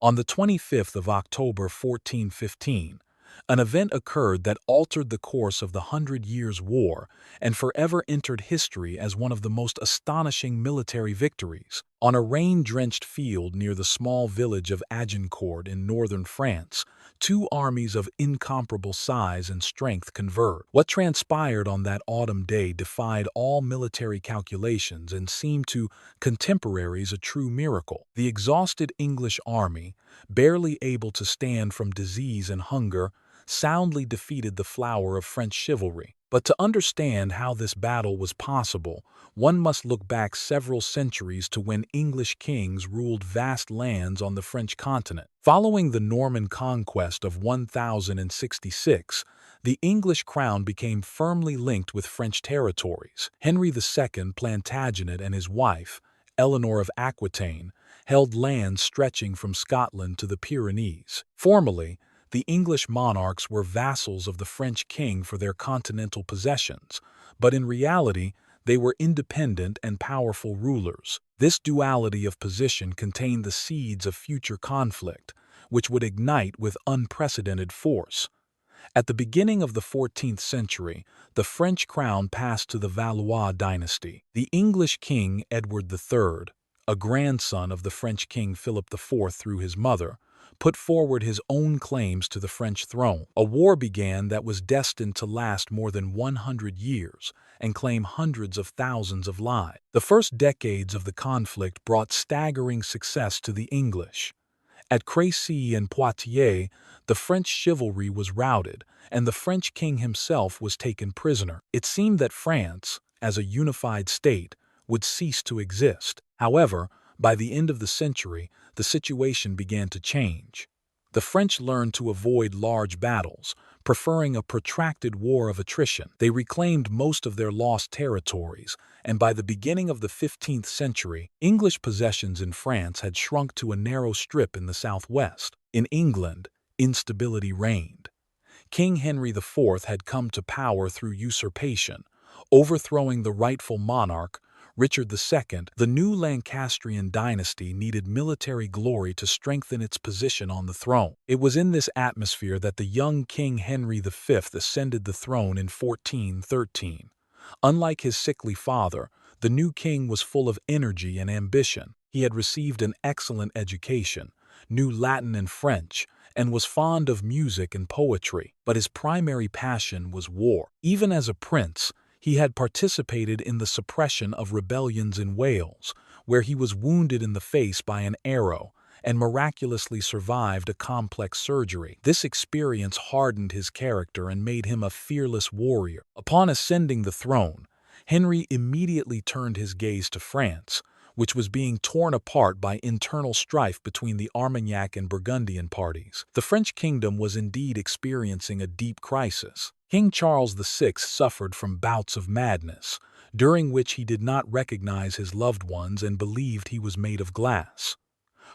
On the 25th of October 1415, an event occurred that altered the course of the Hundred Years' War and forever entered history as one of the most astonishing military victories. On a rain-drenched field near the small village of Agincourt in northern France, two armies of incomparable size and strength converged. What transpired on that autumn day defied all military calculations and seemed to contemporaries a true miracle. The exhausted English army, barely able to stand from disease and hunger, soundly defeated the flower of French chivalry. But to understand how this battle was possible, one must look back several centuries to when English kings ruled vast lands on the French continent. Following the Norman conquest of 1066, the English crown became firmly linked with French territories. Henry II Plantagenet and his wife, Eleanor of Aquitaine, held lands stretching from Scotland to the Pyrenees. Formally, the English monarchs were vassals of the French king for their continental possessions, but in reality, they were independent and powerful rulers. This duality of position contained the seeds of future conflict, which would ignite with unprecedented force. At the beginning of the 14th century, the French crown passed to the Valois dynasty. The English king Edward III, a grandson of the French king Philip IV through his mother, put forward his own claims to the French throne. A war began that was destined to last more than 100 years and claim hundreds of thousands of lives. The first decades of the conflict brought staggering success to the English. At Crécy and Poitiers, the French chivalry was routed, and the French king himself was taken prisoner. It seemed that France, as a unified state, would cease to exist. However, by the end of the century, the situation began to change. The French learned to avoid large battles, preferring a protracted war of attrition. They reclaimed most of their lost territories, and by the beginning of the 15th century, English possessions in France had shrunk to a narrow strip in the southwest. In England, instability reigned. King Henry IV had come to power through usurpation, overthrowing the rightful monarch, Richard II. The new Lancastrian dynasty needed military glory to strengthen its position on the throne. It was in this atmosphere that the young King Henry V ascended the throne in 1413. Unlike his sickly father, the new king was full of energy and ambition. He had received an excellent education, knew Latin and French, and was fond of music and poetry. But his primary passion was war. Even as a prince, he had participated in the suppression of rebellions in Wales, where he was wounded in the face by an arrow and miraculously survived a complex surgery. This experience hardened his character and made him a fearless warrior. Upon ascending the throne, Henry immediately turned his gaze to France, which was being torn apart by internal strife between the Armagnac and Burgundian parties. The French kingdom was indeed experiencing a deep crisis. King Charles VI suffered from bouts of madness, during which he did not recognize his loved ones and believed he was made of glass.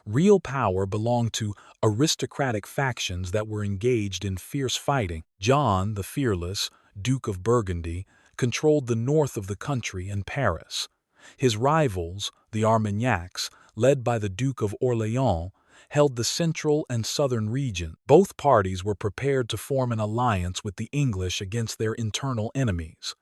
Real power belonged to aristocratic factions that were engaged in fierce fighting. John, the Fearless, Duke of Burgundy, controlled the north of the country and Paris. His rivals, the Armagnacs, led by the Duke of Orléans, held the central and southern region. Both parties were prepared to form an alliance with the English against their internal enemies.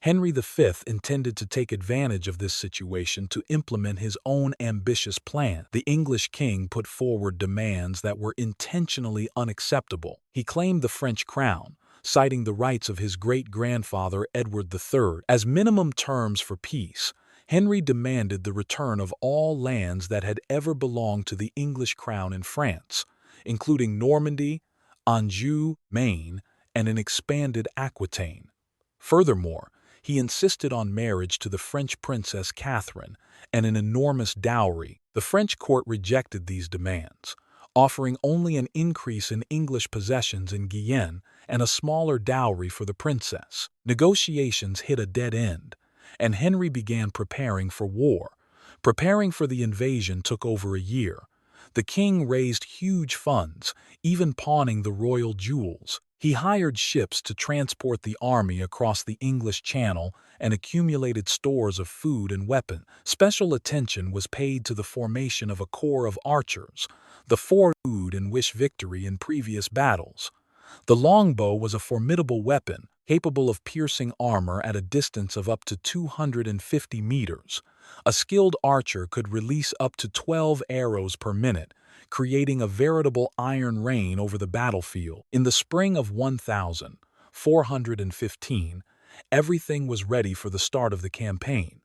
Henry V intended to take advantage of this situation to implement his own ambitious plan. The English king put forward demands that were intentionally unacceptable. He claimed the French crown, citing the rights of his great-grandfather Edward III. As minimum terms for peace, Henry demanded the return of all lands that had ever belonged to the English crown in France, including Normandy, Anjou, Maine, and an expanded Aquitaine. Furthermore, he insisted on marriage to the French princess Catherine and an enormous dowry. The French court rejected these demands, offering only an increase in English possessions in Guyenne and a smaller dowry for the princess. Negotiations hit a dead end, and Henry began preparing for war. Preparing for the invasion took over a year. The king raised huge funds, even pawning the royal jewels. He hired ships to transport the army across the English Channel and accumulated stores of food and weapons. Special attention was paid to the formation of a corps of archers, the food and wish victory in previous battles. The longbow was a formidable weapon, capable of piercing armor at a distance of up to 250 meters. A skilled archer could release up to 12 arrows per minute, creating a veritable iron rain over the battlefield. In the spring of 1415, everything was ready for the start of the campaign.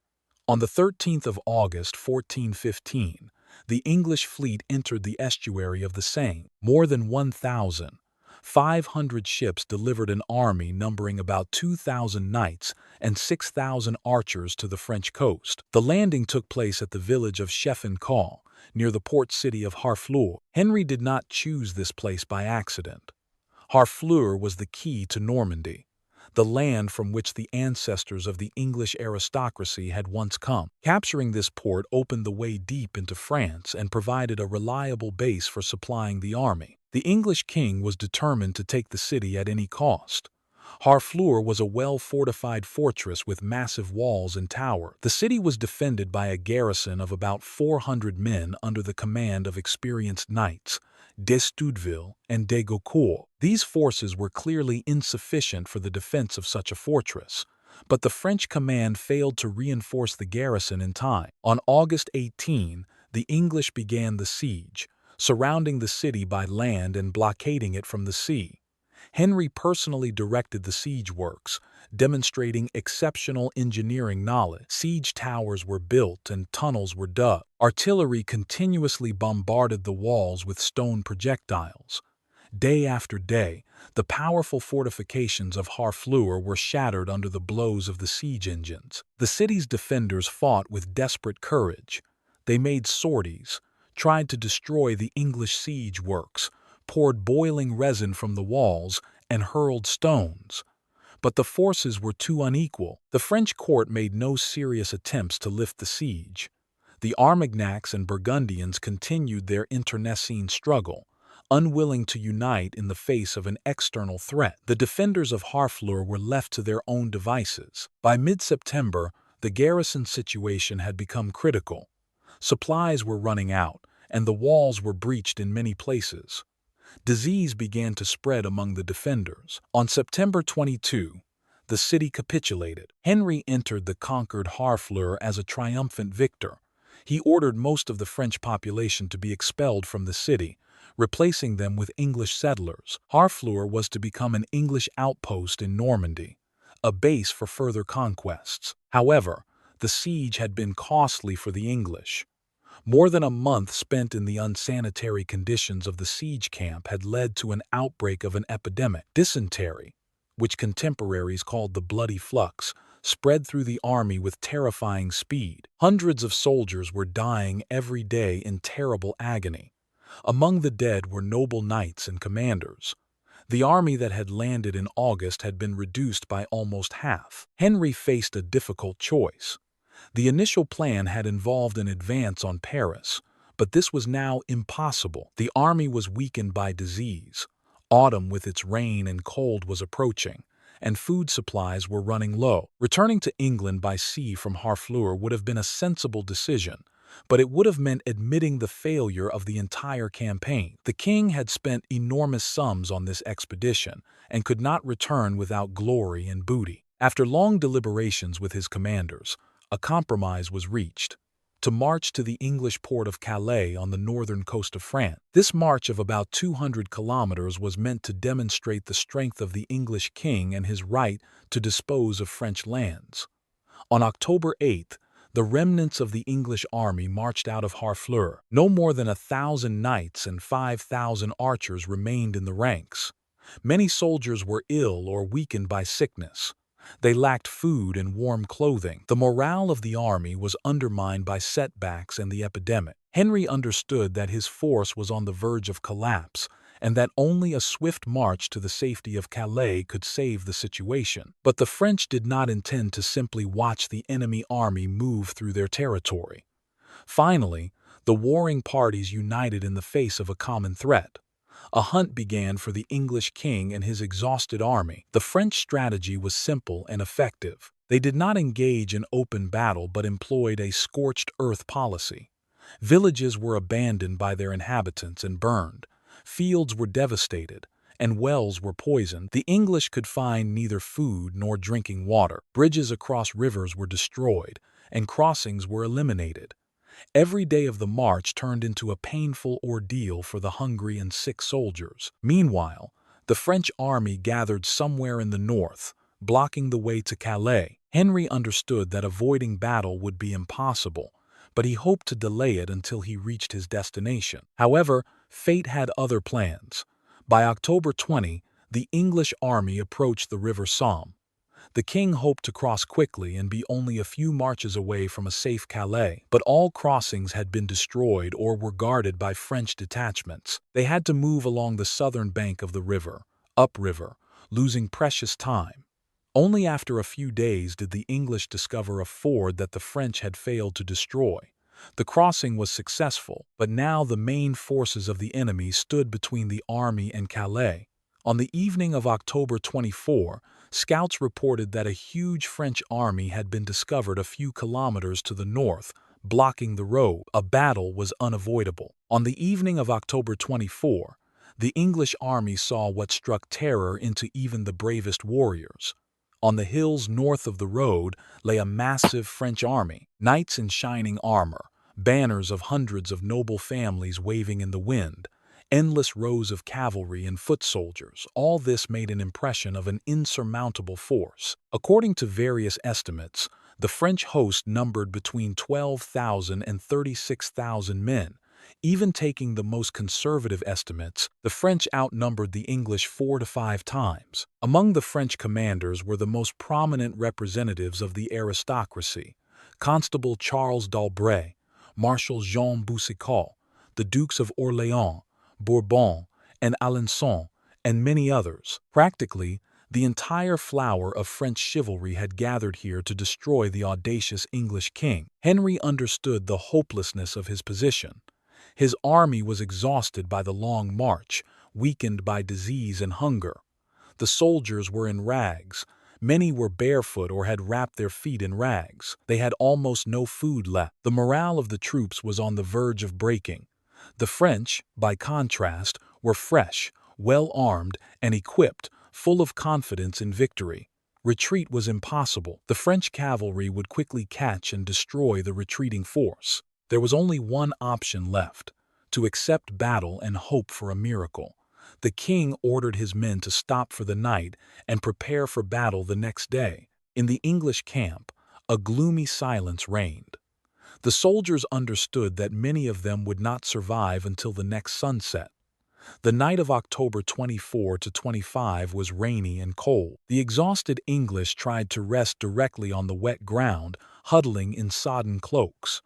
On the 13th of August, 1415, the English fleet entered the estuary of the Seine. More than 1,500 ships delivered an army numbering about 2,000 knights and 6,000 archers to the French coast. The landing took place at the village of Chefin-Caul, near the port city of Harfleur. Henry did not choose this place by accident. Harfleur was the key to Normandy, the land from which the ancestors of the English aristocracy had once come. Capturing this port opened the way deep into France and provided a reliable base for supplying the army. The English king was determined to take the city at any cost. Harfleur was a well-fortified fortress with massive walls and towers. The city was defended by a garrison of about 400 men under the command of experienced knights, d'Estouteville and de Gaucourt. These forces were clearly insufficient for the defense of such a fortress, but the French command failed to reinforce the garrison in time. On August 18, the English began the siege, surrounding the city by land and blockading it from the sea. Henry personally directed the siege works, demonstrating exceptional engineering knowledge. Siege towers were built and tunnels were dug. Artillery continuously bombarded the walls with stone projectiles. Day after day, the powerful fortifications of Harfleur were shattered under the blows of the siege engines. The city's defenders fought with desperate courage. They made sorties, tried to destroy the English siege works, poured boiling resin from the walls, and hurled stones. But the forces were too unequal. The French court made no serious attempts to lift the siege. The Armagnacs and Burgundians continued their internecine struggle, unwilling to unite in the face of an external threat. The defenders of Harfleur were left to their own devices. By mid-September, the garrison situation had become critical. Supplies were running out, and the walls were breached in many places. Disease began to spread among the defenders. On September 22, the city capitulated. Henry entered the conquered Harfleur as a triumphant victor. He ordered most of the French population to be expelled from the city, replacing them with English settlers. Harfleur was to become an English outpost in Normandy, a base for further conquests. However, the siege had been costly for the English. More than a month spent in the unsanitary conditions of the siege camp had led to an outbreak of an epidemic. Dysentery, which contemporaries called the bloody flux, spread through the army with terrifying speed. Hundreds of soldiers were dying every day in terrible agony. Among the dead were noble knights and commanders. The army that had landed in August had been reduced by almost half. Henry faced a difficult choice. The initial plan had involved an advance on Paris, but this was now impossible. The army was weakened by disease. Autumn with its rain and cold was approaching, and food supplies were running low. Returning to England by sea from Harfleur would have been a sensible decision, but it would have meant admitting the failure of the entire campaign. The king had spent enormous sums on this expedition and could not return without glory and booty. After long deliberations with his commanders, a compromise was reached: to march to the English port of Calais on the northern coast of France. This march of about 200 kilometers was meant to demonstrate the strength of the English king and his right to dispose of French lands. On October 8th, the remnants of the English army marched out of Harfleur. No more than 1,000 knights and 5,000 archers remained in the ranks. Many soldiers were ill or weakened by sickness. They lacked food and warm clothing. The morale of the army was undermined by setbacks and the epidemic. Henry understood that his force was on the verge of collapse, and that only a swift march to the safety of Calais could save the situation. But the French did not intend to simply watch the enemy army move through their territory. Finally, the warring parties united in the face of a common threat. A hunt began for the English king and his exhausted army. The French strategy was simple and effective. They did not engage in open battle but employed a scorched earth policy. Villages were abandoned by their inhabitants and burned. Fields were devastated, and wells were poisoned. The English could find neither food nor drinking water. Bridges across rivers were destroyed, and crossings were eliminated. Every day of the march turned into a painful ordeal for the hungry and sick soldiers. Meanwhile, the French army gathered somewhere in the north, blocking the way to Calais. Henry understood that avoiding battle would be impossible, but he hoped to delay it until he reached his destination. However, fate had other plans. By October 20, the English army approached the River Somme. The king hoped to cross quickly and be only a few marches away from a safe Calais, but all crossings had been destroyed or were guarded by French detachments. They had to move along the southern bank of the river, upriver, losing precious time. Only after a few days did the English discover a ford that the French had failed to destroy. The crossing was successful, but now the main forces of the enemy stood between the army and Calais. On the evening of October 24, scouts reported that a huge French army had been discovered a few kilometers to the north, blocking the road. A battle was unavoidable. On the evening of October 24, the English army saw what struck terror into even the bravest warriors. On the hills north of the road lay a massive French army, knights in shining armor, banners of hundreds of noble families waving in the wind, endless rows of cavalry and foot soldiers. All this made an impression of an insurmountable force. According to various estimates, the French host numbered between 12,000 and 36,000 men. Even taking the most conservative estimates, the French outnumbered the English 4 to 5 times. Among the French commanders were the most prominent representatives of the aristocracy: Constable Charles d'Albret, Marshal Jean Boucicault, the Dukes of Orléans, Bourbon, and Alençon, and many others. Practically, the entire flower of French chivalry had gathered here to destroy the audacious English king. Henry understood the hopelessness of his position. His army was exhausted by the long march, weakened by disease and hunger. The soldiers were in rags. Many were barefoot or had wrapped their feet in rags. They had almost no food left. The morale of the troops was on the verge of breaking. The French, by contrast, were fresh, well-armed, and equipped, full of confidence in victory. Retreat was impossible. The French cavalry would quickly catch and destroy the retreating force. There was only one option left: to accept battle and hope for a miracle. The king ordered his men to stop for the night and prepare for battle the next day. In the English camp, a gloomy silence reigned. The soldiers understood that many of them would not survive until the next sunset. The night of October 24 to 25 was rainy and cold. The exhausted English tried to rest directly on the wet ground, huddling in sodden cloaks.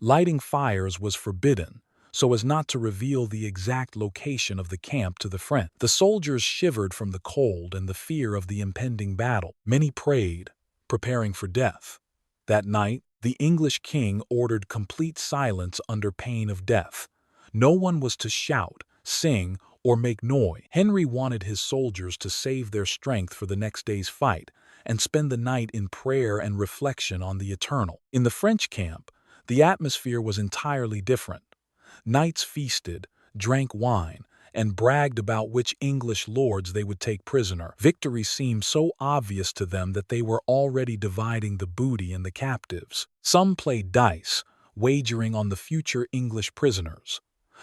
Lighting fires was forbidden, so as not to reveal the exact location of the camp to the French. The soldiers shivered from the cold and the fear of the impending battle. Many prayed, preparing for death. That night, the English king ordered complete silence under pain of death. No one was to shout, sing, or make noise. Henry wanted his soldiers to save their strength for the next day's fight and spend the night in prayer and reflection on the eternal. In the French camp, the atmosphere was entirely different. Knights feasted, drank wine, and bragged about which English lords they would take prisoner. Victory seemed so obvious to them that they were already dividing the booty and the captives. Some played dice, wagering on the future English prisoners.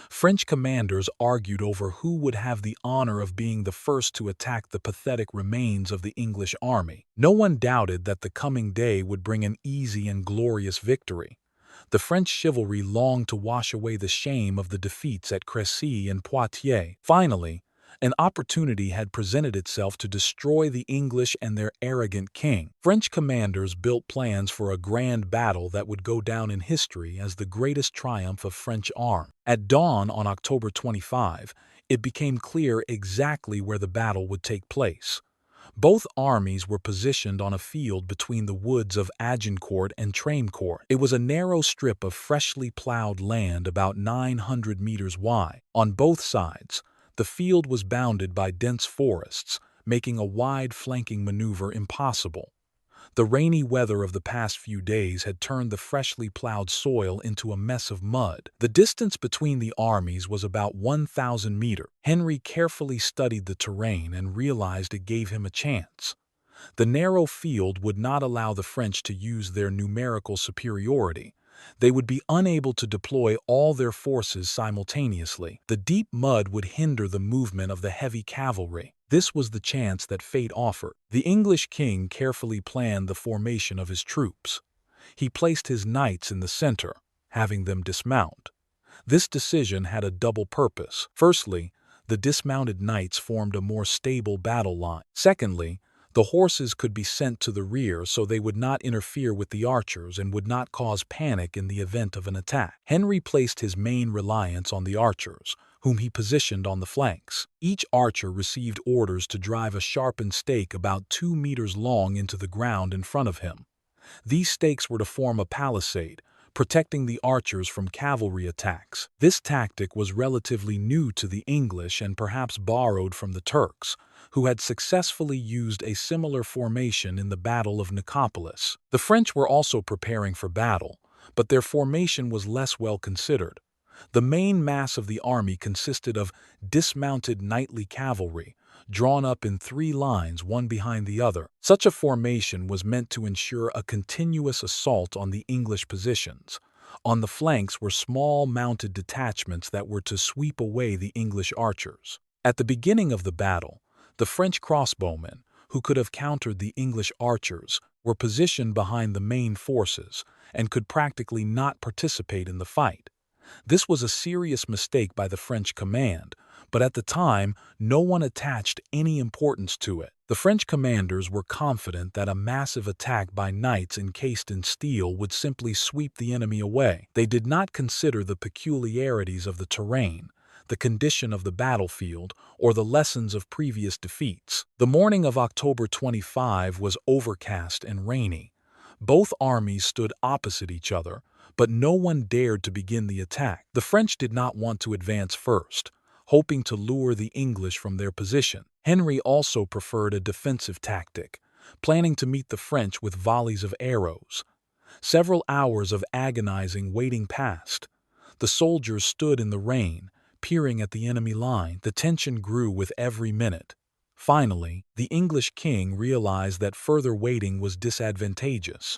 French commanders argued over who would have the honor of being the first to attack the pathetic remains of the English army. No one doubted that the coming day would bring an easy and glorious victory. The French chivalry longed to wash away the shame of the defeats at Crécy and Poitiers. Finally, an opportunity had presented itself to destroy the English and their arrogant king. French commanders built plans for a grand battle that would go down in history as the greatest triumph of French arms. At dawn on October 25, it became clear exactly where the battle would take place. Both armies were positioned on a field between the woods of Agincourt and Tramecourt. It was a narrow strip of freshly plowed land about 900 meters wide. On both sides, The field was bounded by dense forests, making a wide flanking maneuver impossible. The rainy weather of the past few days had turned the freshly plowed soil into a mess of mud. The distance between the armies was about 1,000 meters. Henry carefully studied the terrain and realized it gave him a chance. The narrow field would not allow the French to use their numerical superiority. They would be unable to deploy all their forces simultaneously. The deep mud would hinder the movement of the heavy cavalry. This was the chance that fate offered. The English king carefully planned the formation of his troops. He placed his knights in the center, having them dismount. This decision had a double purpose. Firstly, the dismounted knights formed a more stable battle line. Secondly, the horses could be sent to the rear so they would not interfere with the archers and would not cause panic in the event of an attack. Henry placed his main reliance on the archers, whom he positioned on the flanks. Each archer received orders to drive a sharpened stake about 2 meters long into the ground in front of him. These stakes were to form a palisade, protecting the archers from cavalry attacks. This tactic was relatively new to the English and perhaps borrowed from the Turks, who had successfully used a similar formation in the Battle of Nicopolis. The French were also preparing for battle, but their formation was less well considered. The main mass of the army consisted of dismounted knightly cavalry, drawn up in 3 lines, one behind the other. Such a formation was meant to ensure a continuous assault on the English positions. On the flanks were small mounted detachments that were to sweep away the English archers. At the beginning of the battle, the French crossbowmen, who could have countered the English archers, were positioned behind the main forces and could practically not participate in the fight. This was a serious mistake by the French command, but at the time, no one attached any importance to it. The French commanders were confident that a massive attack by knights encased in steel would simply sweep the enemy away. They did not consider the peculiarities of the terrain, the condition of the battlefield, or the lessons of previous defeats. The morning of October 25 was overcast and rainy. Both armies stood opposite each other, but no one dared to begin the attack. The French did not want to advance first, hoping to lure the English from their position. Henry also preferred a defensive tactic, planning to meet the French with volleys of arrows. Several hours of agonizing waiting passed. The soldiers stood in the rain, peering at the enemy line. The tension grew with every minute. Finally, the English king realized that further waiting was disadvantageous.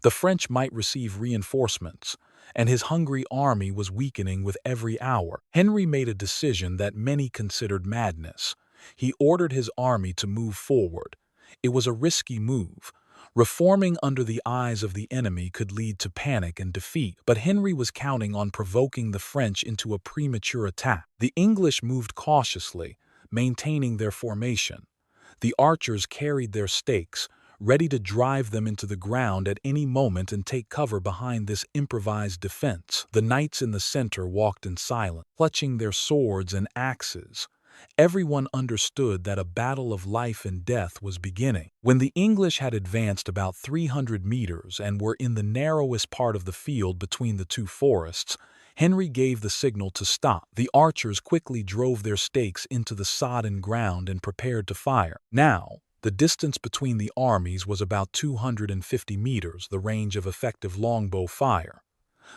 The French might receive reinforcements, and his hungry army was weakening with every hour. Henry made a decision that many considered madness. He ordered his army to move forward. It was a risky move. Reforming under the eyes of the enemy could lead to panic and defeat, but Henry was counting on provoking the French into a premature attack. The English moved cautiously, maintaining their formation. The archers carried their stakes, ready to drive them into the ground at any moment and take cover behind this improvised defense. The knights in the center walked in silence, clutching their swords and axes. Everyone understood that a battle of life and death was beginning. When the English had advanced about 300 meters and were in the narrowest part of the field between the two forests, Henry gave the signal to stop. The archers quickly drove their stakes into the sodden ground and prepared to fire. Now, the distance between the armies was about 250 meters, the range of effective longbow fire.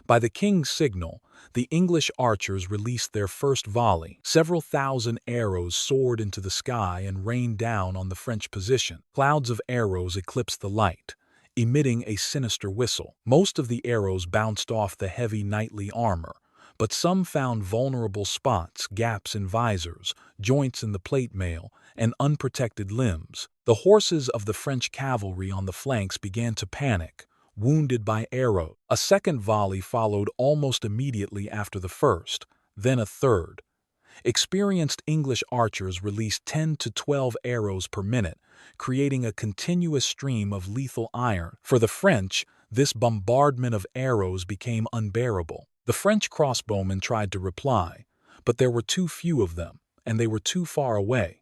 By the king's signal, the English archers released their first volley. Several thousand arrows soared into the sky and rained down on the French position. Clouds of arrows eclipsed the light, emitting a sinister whistle. Most of the arrows bounced off the heavy knightly armor, but some found vulnerable spots, gaps in visors, joints in the plate mail, and unprotected limbs. The horses of the French cavalry on the flanks began to panic, wounded by arrows. A second volley followed almost immediately after the first, then a third. Experienced English archers released 10 to 12 arrows per minute, creating a continuous stream of lethal iron. For the French, this bombardment of arrows became unbearable. The French crossbowmen tried to reply, but there were too few of them, and they were too far away.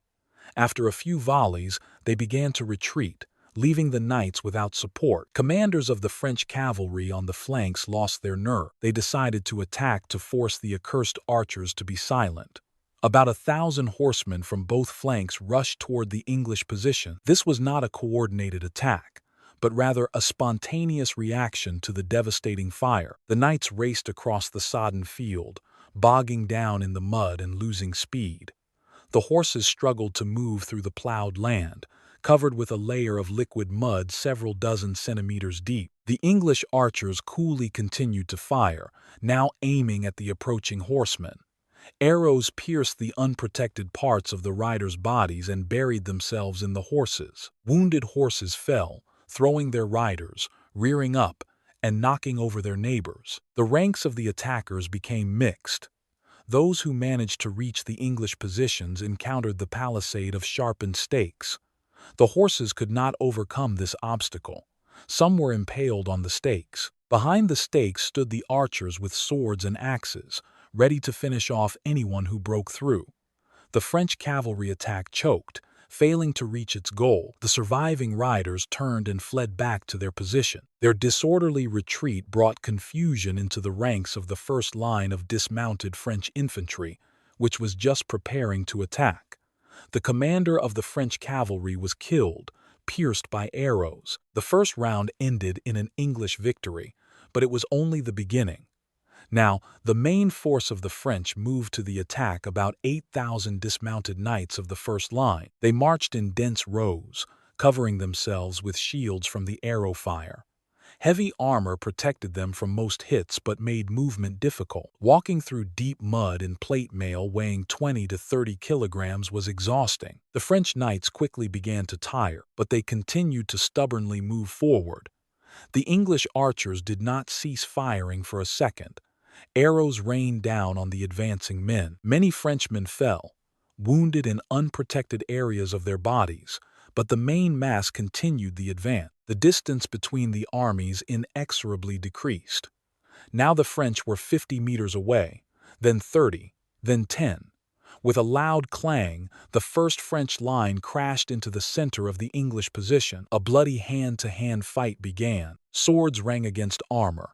After a few volleys, they began to retreat, leaving the knights without support. Commanders of the French cavalry on the flanks lost their nerve. They decided to attack to force the accursed archers to be silent. About 1,000 horsemen from both flanks rushed toward the English position. This was not a coordinated attack, but rather a spontaneous reaction to the devastating fire. The knights raced across the sodden field, bogging down in the mud and losing speed. The horses struggled to move through the plowed land, covered with a layer of liquid mud several dozen centimeters deep. The English archers coolly continued to fire, now aiming at the approaching horsemen. Arrows pierced the unprotected parts of the riders' bodies and buried themselves in the horses. Wounded horses fell, throwing their riders, rearing up, and knocking over their neighbors. The ranks of the attackers became mixed. Those who managed to reach the English positions encountered the palisade of sharpened stakes. The horses could not overcome this obstacle. Some were impaled on the stakes. Behind the stakes stood the archers with swords and axes, ready to finish off anyone who broke through. The French cavalry attack choked, failing to reach its goal. The surviving riders turned and fled back to their position. Their disorderly retreat brought confusion into the ranks of the first line of dismounted French infantry, which was just preparing to attack. The commander of the French cavalry was killed, pierced by arrows. The first round ended in an English victory, but it was only the beginning. Now, the main force of the French moved to the attack. About 8,000 dismounted knights of the first line. They marched in dense rows, covering themselves with shields from the arrow fire. Heavy armor protected them from most hits but made movement difficult. Walking through deep mud in plate mail weighing 20 to 30 kilograms was exhausting. The French knights quickly began to tire, but they continued to stubbornly move forward. The English archers did not cease firing for a second. Arrows rained down on the advancing men. Many Frenchmen fell, wounded in unprotected areas of their bodies, but the main mass continued the advance. The distance between the armies inexorably decreased. Now the French were 50 meters away, then 30, then 10. With a loud clang, the first French line crashed into the center of the English position. A bloody hand-to-hand fight began. Swords rang against armor.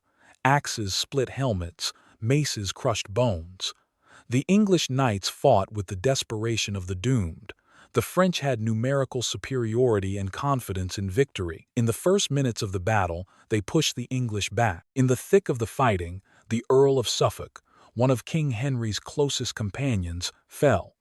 Axes split helmets, maces crushed bones. The English knights fought with the desperation of the doomed. The French had numerical superiority and confidence in victory. In the first minutes of the battle, they pushed the English back. In the thick of the fighting, the Earl of Suffolk, one of King Henry's closest companions, fell.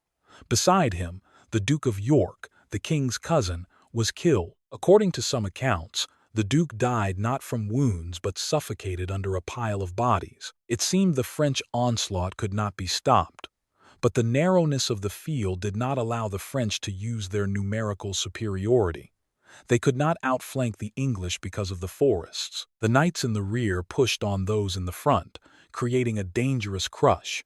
Beside him, the Duke of York, the king's cousin, was killed. According to some accounts, the Duke died not from wounds but suffocated under a pile of bodies. It seemed the French onslaught could not be stopped. But the narrowness of the field did not allow the French to use their numerical superiority. They could not outflank the English because of the forests. The knights in the rear pushed on those in the front, creating a dangerous crush.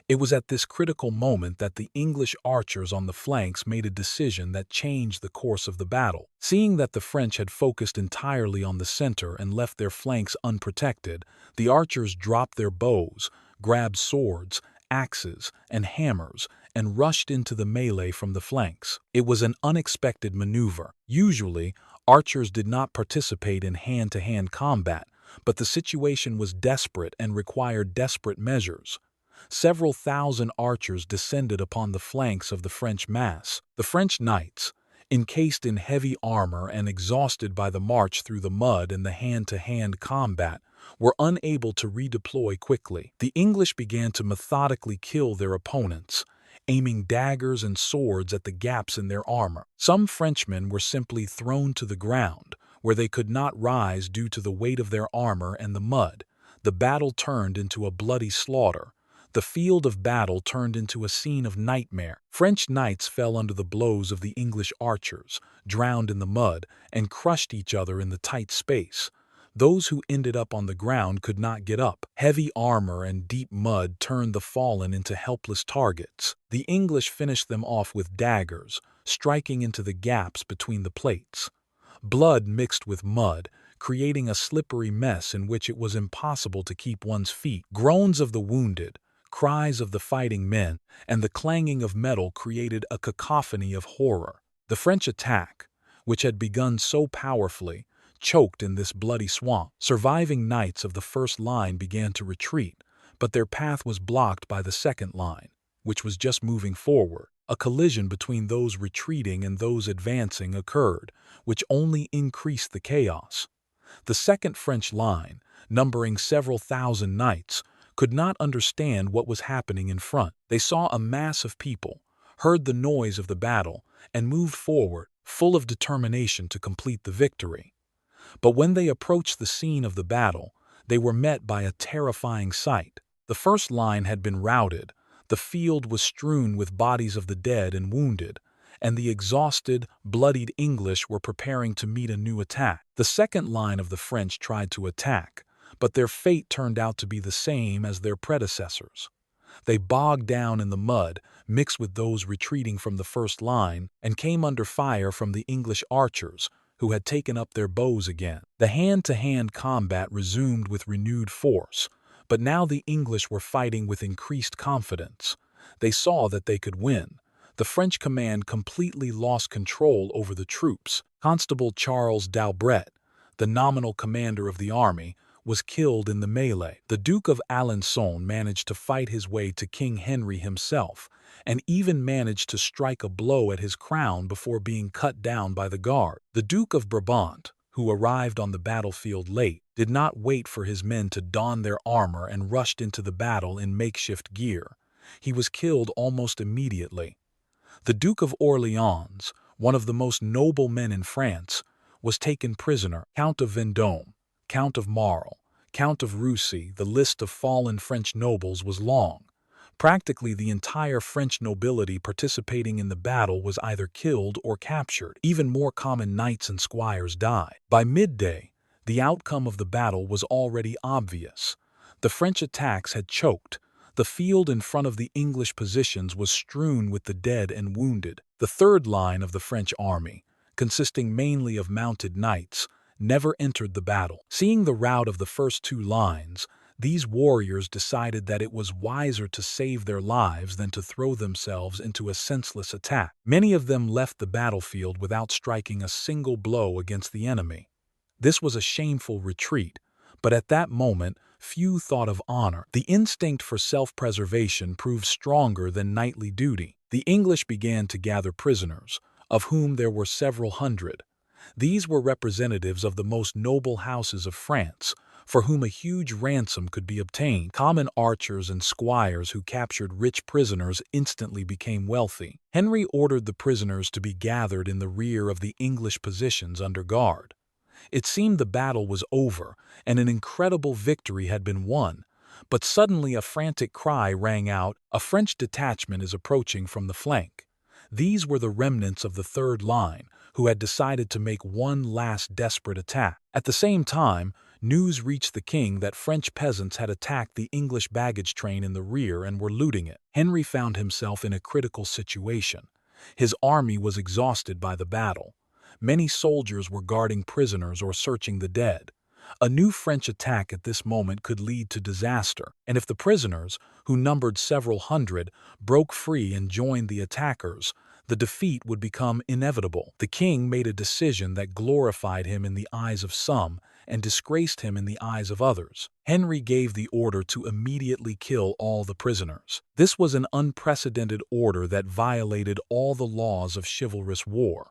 It was at this critical moment that the English archers on the flanks made a decision that changed the course of the battle. Seeing that the French had focused entirely on the center and left their flanks unprotected, the archers dropped their bows, grabbed swords, axes, and hammers, and rushed into the melee from the flanks. It was an unexpected maneuver. Usually, archers did not participate in hand-to-hand combat, but the situation was desperate and required desperate measures. Several thousand archers descended upon the flanks of the French mass. The French knights, encased in heavy armor and exhausted by the march through the mud and the hand-to-hand combat, were unable to redeploy quickly. The English began to methodically kill their opponents, aiming daggers and swords at the gaps in their armor. Some Frenchmen were simply thrown to the ground, where they could not rise due to the weight of their armor and the mud. The battle turned into a bloody slaughter. The field of battle turned into a scene of nightmare. French knights fell under the blows of the English archers, drowned in the mud, and crushed each other in the tight space. Those who ended up on the ground could not get up. Heavy armor and deep mud turned the fallen into helpless targets. The English finished them off with daggers, striking into the gaps between the plates. Blood mixed with mud, creating a slippery mess in which it was impossible to keep one's feet. Groans of the wounded, cries of the fighting men, and the clanging of metal created a cacophony of horror. The French attack, which had begun so powerfully, choked in this bloody swamp. Surviving knights of the first line began to retreat, but their path was blocked by the second line, which was just moving forward. A collision between those retreating and those advancing occurred, which only increased the chaos. The second French line, numbering several thousand knights, could not understand what was happening in front. They saw a mass of people, heard the noise of the battle, and moved forward, full of determination to complete the victory. But when they approached the scene of the battle, they were met by a terrifying sight. The first line had been routed, the field was strewn with bodies of the dead and wounded, and the exhausted, bloodied English were preparing to meet a new attack. The second line of the French tried to attack, but their fate turned out to be the same as their predecessors. They bogged down in the mud, mixed with those retreating from the first line, and came under fire from the English archers, who had taken up their bows again. The hand-to-hand combat resumed with renewed force, but now the English were fighting with increased confidence. They saw that they could win. The French command completely lost control over the troops. Constable Charles d'Aubret, the nominal commander of the army, was killed in the melee. The Duke of Alençon managed to fight his way to King Henry himself, and even managed to strike a blow at his crown before being cut down by the guard. The Duke of Brabant, who arrived on the battlefield late, did not wait for his men to don their armor and rushed into the battle in makeshift gear. He was killed almost immediately. The Duke of Orleans, one of the most noble men in France, was taken prisoner. Count of Vendôme, Count of Marle, Count of Roussy, the list of fallen French nobles was long. Practically the entire French nobility participating in the battle was either killed or captured. Even more common knights and squires died. By midday, the outcome of the battle was already obvious. The French attacks had choked. The field in front of the English positions was strewn with the dead and wounded. The third line of the French army, consisting mainly of mounted knights, never entered the battle. Seeing the rout of the first two lines, these warriors decided that it was wiser to save their lives than to throw themselves into a senseless attack. Many of them left the battlefield without striking a single blow against the enemy. This was a shameful retreat, but at that moment, few thought of honor. The instinct for self-preservation proved stronger than knightly duty. The English began to gather prisoners, of whom there were several hundred. These were representatives of the most noble houses of France, for whom a huge ransom could be obtained. Common archers and squires who captured rich prisoners instantly became wealthy. Henry ordered the prisoners to be gathered in the rear of the English positions under guard. It seemed the battle was over, and an incredible victory had been won. But suddenly a frantic cry rang out, "A French detachment is approaching from the flank." These were the remnants of the third line, who had decided to make one last desperate attack. At the same time, news reached the king that French peasants had attacked the English baggage train in the rear and were looting it. Henry found himself in a critical situation. His army was exhausted by the battle. Many soldiers were guarding prisoners or searching the dead. A new French attack at this moment could lead to disaster, and if the prisoners, who numbered several hundred, broke free and joined the attackers, the defeat would become inevitable. The king made a decision that glorified him in the eyes of some and disgraced him in the eyes of others. Henry gave the order to immediately kill all the prisoners. This was an unprecedented order that violated all the laws of chivalrous war.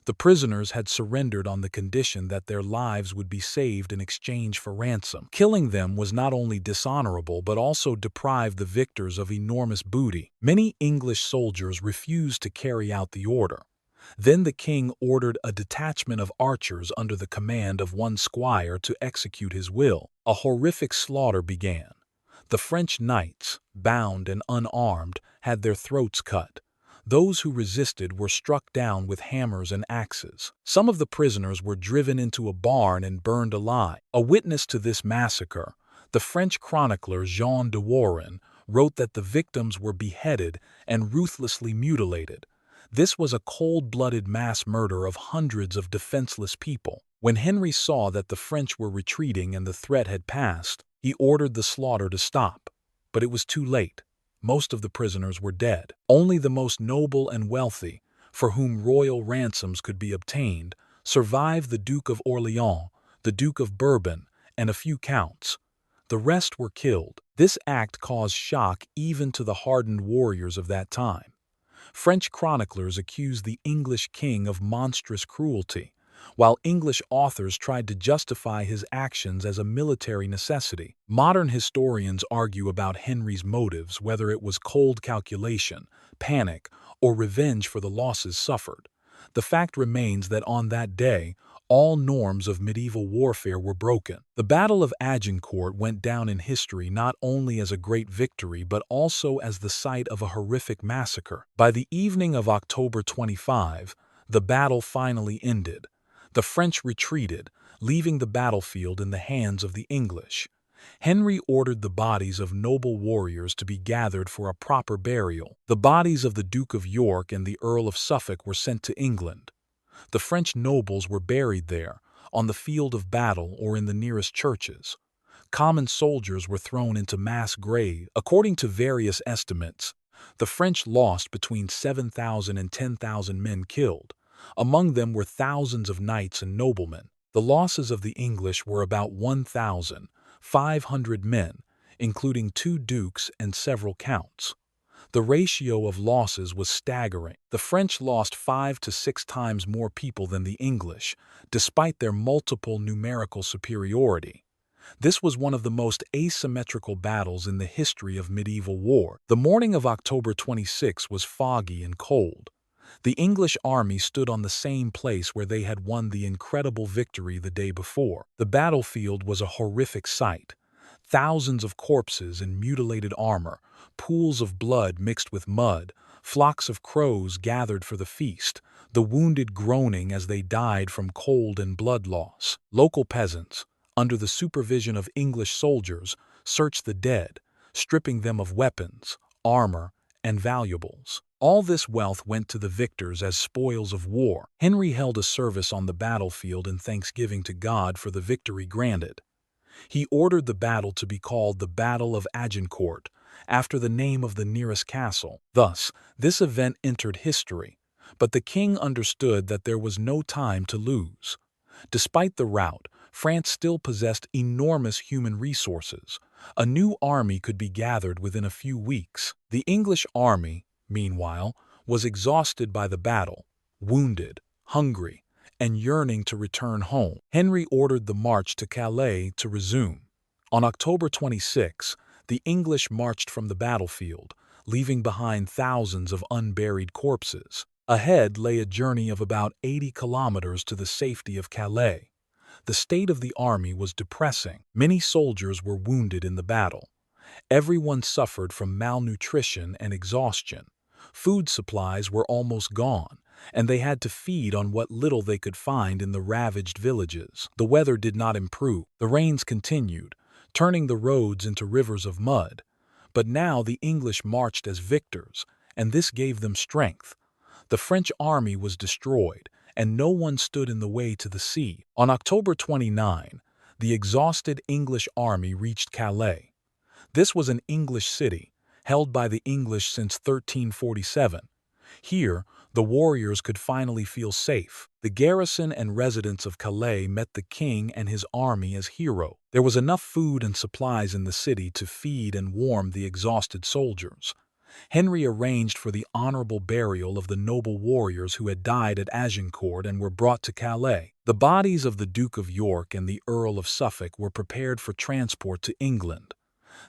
The prisoners had surrendered on the condition that their lives would be saved in exchange for ransom. Killing them was not only dishonorable but also deprived the victors of enormous booty. Many English soldiers refused to carry out the order. Then the king ordered a detachment of archers under the command of one squire to execute his will. A horrific slaughter began. The French knights, bound and unarmed, had their throats cut. Those who resisted were struck down with hammers and axes. Some of the prisoners were driven into a barn and burned alive. A witness to this massacre, the French chronicler Jean de Warren, wrote that the victims were beheaded and ruthlessly mutilated. This was a cold-blooded mass murder of hundreds of defenseless people. When Henry saw that the French were retreating and the threat had passed, he ordered the slaughter to stop. But it was too late. Most of the prisoners were dead. Only the most noble and wealthy, for whom royal ransoms could be obtained, survived: the Duke of Orleans, the Duke of Bourbon, and a few counts. The rest were killed. This act caused shock even to the hardened warriors of that time. French chroniclers accused the English king of monstrous cruelty, while English authors tried to justify his actions as a military necessity. Modern historians argue about Henry's motives, whether it was cold calculation, panic, or revenge for the losses suffered. The fact remains that on that day, all norms of medieval warfare were broken. The Battle of Agincourt went down in history not only as a great victory but also as the site of a horrific massacre. By the evening of October 25, the battle finally ended. The French retreated, leaving the battlefield in the hands of the English. Henry ordered the bodies of noble warriors to be gathered for a proper burial. The bodies of the Duke of York and the Earl of Suffolk were sent to England. The French nobles were buried there, on the field of battle or in the nearest churches. Common soldiers were thrown into mass graves. According to various estimates, the French lost between 7,000 and 10,000 men killed. Among them were thousands of knights and noblemen. The losses of the English were about 1,500 men, including 2 dukes and several counts. The ratio of losses was staggering. The French lost 5 to 6 times more people than the English, despite their multiple numerical superiority. This was one of the most asymmetrical battles in the history of medieval war. The morning of October 26 was foggy and cold. The English army stood on the same place where they had won the incredible victory the day before. The battlefield was a horrific sight. Thousands of corpses in mutilated armor, pools of blood mixed with mud, flocks of crows gathered for the feast, the wounded groaning as they died from cold and blood loss. Local peasants, under the supervision of English soldiers, searched the dead, stripping them of weapons, armor, and valuables. All this wealth went to the victors as spoils of war. Henry held a service on the battlefield in thanksgiving to God for the victory granted. He ordered the battle to be called the Battle of Agincourt, after the name of the nearest castle. Thus, this event entered history, but the king understood that there was no time to lose. Despite the rout, France still possessed enormous human resources. A new army could be gathered within a few weeks. The English army, meanwhile, was exhausted by the battle, wounded, hungry, and yearning to return home. Henry ordered the march to Calais to resume. On October 26, the English marched from the battlefield, leaving behind thousands of unburied corpses. Ahead lay a journey of about 80 kilometers to the safety of Calais. The state of the army was depressing. Many soldiers were wounded in the battle. Everyone suffered from malnutrition and exhaustion. Food supplies were almost gone, and they had to feed on what little they could find in the ravaged villages. The weather did not improve. The rains continued, turning the roads into rivers of mud. But now the English marched as victors, and this gave them strength. The French army was destroyed, and no one stood in the way to the sea. On October 29, the exhausted English army reached Calais. This was an English city, held by the English since 1347. Here, the warriors could finally feel safe. The garrison and residents of Calais met the king and his army as heroes. There was enough food and supplies in the city to feed and warm the exhausted soldiers. Henry arranged for the honorable burial of the noble warriors who had died at Agincourt and were brought to Calais. The bodies of the Duke of York and the Earl of Suffolk were prepared for transport to England.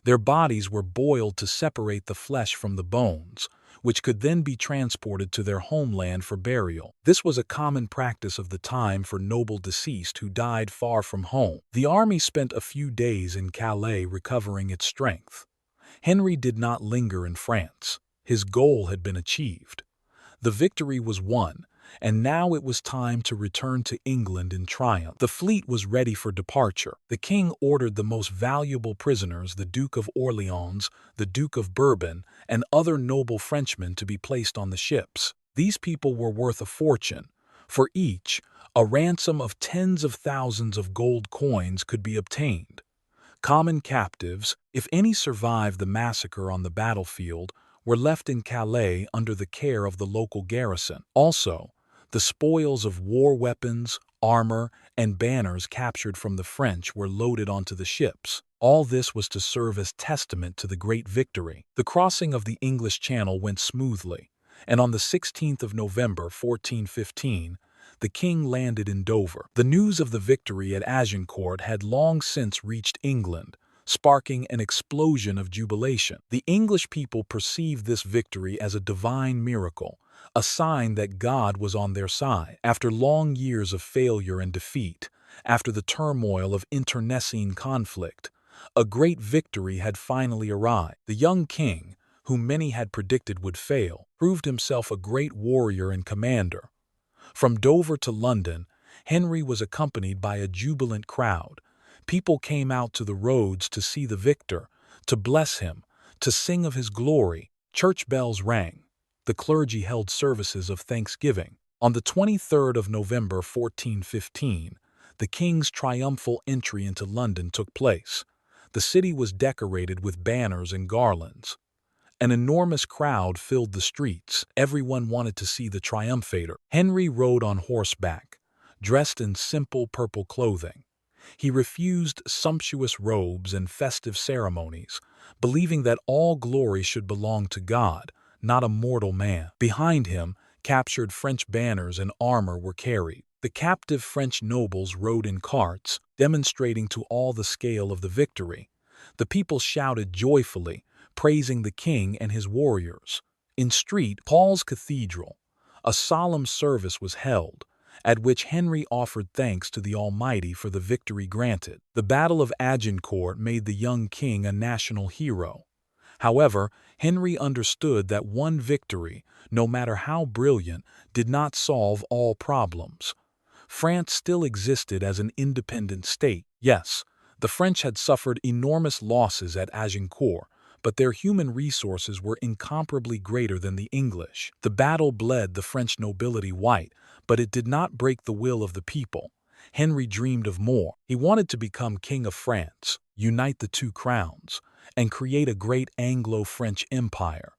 Their bodies were boiled to separate the flesh from the bones, which could then be transported to their homeland for burial. This was a common practice of the time for noble deceased who died far from home. The army spent a few days in Calais recovering its strength. Henry did not linger in France. His goal had been achieved. The victory was won, and now it was time to return to England in triumph. The fleet was ready for departure. The king ordered the most valuable prisoners, the Duke of Orleans, the Duke of Bourbon, and other noble Frenchmen to be placed on the ships. These people were worth a fortune. For each, a ransom of tens of thousands of gold coins could be obtained. Common captives, if any survived the massacre on the battlefield, were left in Calais under the care of the local garrison. Also, The spoils of war weapons, armor, and banners captured from the French were loaded onto the ships. All this was to serve as testament to the great victory. The crossing of the English Channel went smoothly, and on the 16th of November, 1415, the king landed in Dover. The news of the victory at Agincourt had long since reached England, sparking an explosion of jubilation. The English people perceived this victory as a divine miracle, a sign that God was on their side. After long years of failure and defeat, after the turmoil of internecine conflict, a great victory had finally arrived. The young king, whom many had predicted would fail, proved himself a great warrior and commander. From Dover to London, Henry was accompanied by a jubilant crowd. People came out to the roads to see the victor, to bless him, to sing of his glory. Church bells rang. The clergy held services of thanksgiving. On the 23rd of November 1415, the king's triumphal entry into London took place. The city was decorated with banners and garlands. An enormous crowd filled the streets. Everyone wanted to see the triumphator. Henry rode on horseback, dressed in simple purple clothing. He refused sumptuous robes and festive ceremonies, believing that all glory should belong to God, not a mortal man. Behind him, captured French banners and armor were carried. The captive French nobles rode in carts, demonstrating to all the scale of the victory. The people shouted joyfully, praising the king and his warriors. In Paul's Cathedral, a solemn service was held, at which Henry offered thanks to the Almighty for the victory granted. The Battle of Agincourt made the young king a national hero. However, Henry understood that one victory, no matter how brilliant, did not solve all problems. France still existed as an independent state. Yes, the French had suffered enormous losses at Agincourt, but their human resources were incomparably greater than the English. The battle bled the French nobility white, but it did not break the will of the people. Henry dreamed of more. He wanted to become King of France, unite the two crowns, and create a great Anglo-French empire.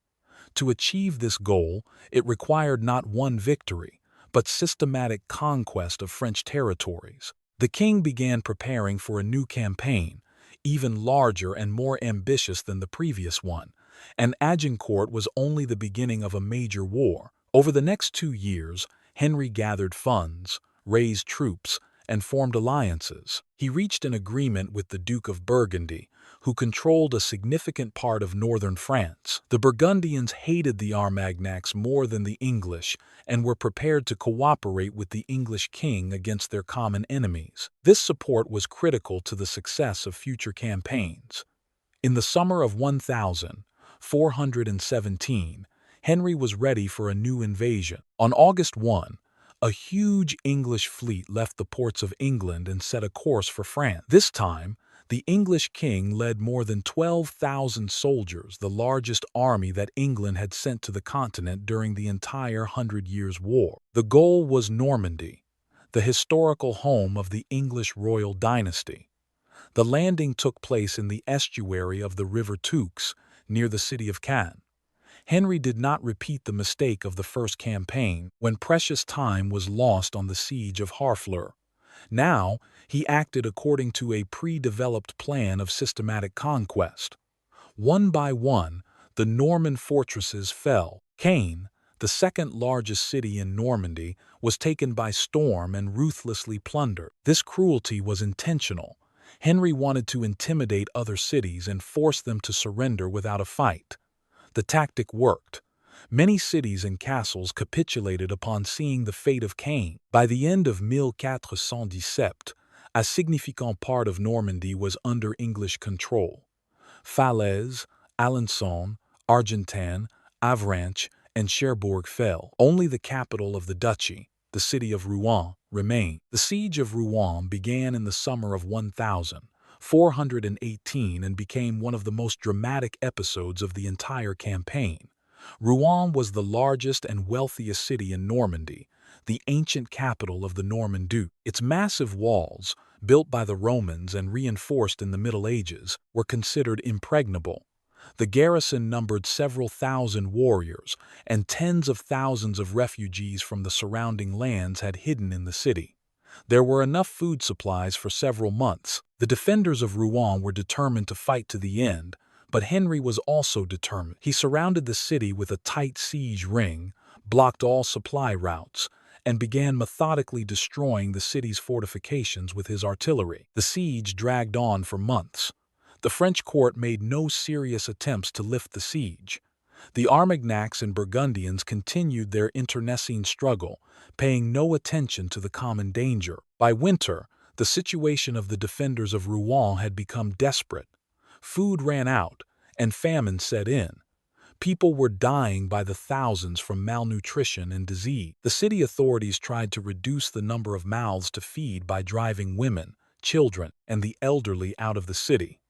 To achieve this goal, it required not one victory, but systematic conquest of French territories. The king began preparing for a new campaign, even larger and more ambitious than the previous one, and Agincourt was only the beginning of a major war. Over the next 2 years, Henry gathered funds, raised troops, and formed alliances. He reached an agreement with the Duke of Burgundy, who controlled a significant part of northern France. The Burgundians hated the Armagnacs more than the English and were prepared to cooperate with the English king against their common enemies. This support was critical to the success of future campaigns. In the summer of 1417, Henry was ready for a new invasion. On August 1, a huge English fleet left the ports of England and set a course for France. This time, the English king led more than 12,000 soldiers, the largest army that England had sent to the continent during the entire Hundred Years' War. The goal was Normandy, the historical home of the English royal dynasty. The landing took place in the estuary of the River Tux, near the city of Caen. Henry did not repeat the mistake of the first campaign, when precious time was lost on the siege of Harfleur. Now, he acted according to a pre-developed plan of systematic conquest. One by one, the Norman fortresses fell. Caen, the second largest city in Normandy, was taken by storm and ruthlessly plundered. This cruelty was intentional. Henry wanted to intimidate other cities and force them to surrender without a fight. The tactic worked. Many cities and castles capitulated upon seeing the fate of Caen. By the end of 1417, a significant part of Normandy was under English control. Falaise, Alençon, Argentan, Avranches, and Cherbourg fell. Only the capital of the duchy, the city of Rouen, remained. The siege of Rouen began in the summer of 1418 and became one of the most dramatic episodes of the entire campaign. Rouen was the largest and wealthiest city in Normandy, the ancient capital of the Norman Duke. Its massive walls, built by the Romans and reinforced in the Middle Ages, were considered impregnable. The garrison numbered several thousand warriors, and tens of thousands of refugees from the surrounding lands had hidden in the city. There were enough food supplies for several months. The defenders of Rouen were determined to fight to the end, but Henry was also determined. He surrounded the city with a tight siege ring, blocked all supply routes, and began methodically destroying the city's fortifications with his artillery. The siege dragged on for months. The French court made no serious attempts to lift the siege. The Armagnacs and Burgundians continued their internecine struggle, paying no attention to the common danger. By winter, the situation of the defenders of Rouen had become desperate. Food ran out, and famine set in. People were dying by the thousands from malnutrition and disease. The city authorities tried to reduce the number of mouths to feed by driving women, children, and the elderly out of the city.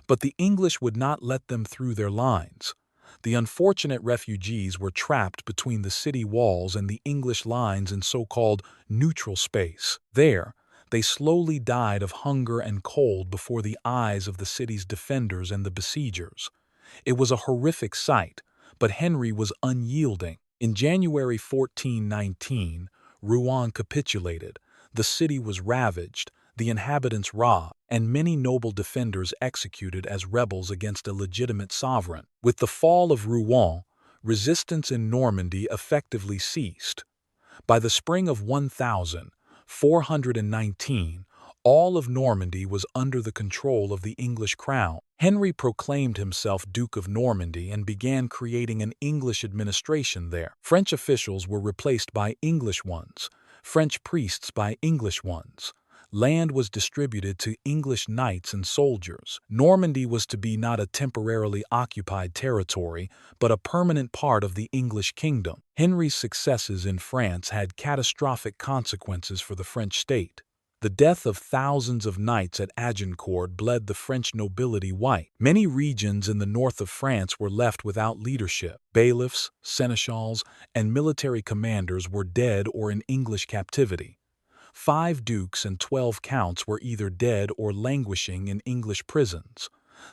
But the English would not let them through their lines. The unfortunate refugees were trapped between the city walls and the English lines in so-called neutral space. There, they slowly died of hunger and cold before the eyes of the city's defenders and the besiegers. It was a horrific sight, but Henry was unyielding. In January 1419, Rouen capitulated. The city was ravaged, the inhabitants robbed, and many noble defenders executed as rebels against a legitimate sovereign. With the fall of Rouen, resistance in Normandy effectively ceased. By the spring of 1419, all of Normandy was under the control of the English crown. Henry proclaimed himself Duke of Normandy and began creating an English administration there. French officials were replaced by English ones, French priests by English ones. Land was distributed to English knights and soldiers. Normandy was to be not a temporarily occupied territory, but a permanent part of the English kingdom. Henry's successes in France had catastrophic consequences for the French state. The death of thousands of knights at Agincourt bled the French nobility white. Many regions in the north of France were left without leadership. Bailiffs, seneschals, and military commanders were dead or in English captivity. 5 dukes and 12 counts were either dead or languishing in English prisons.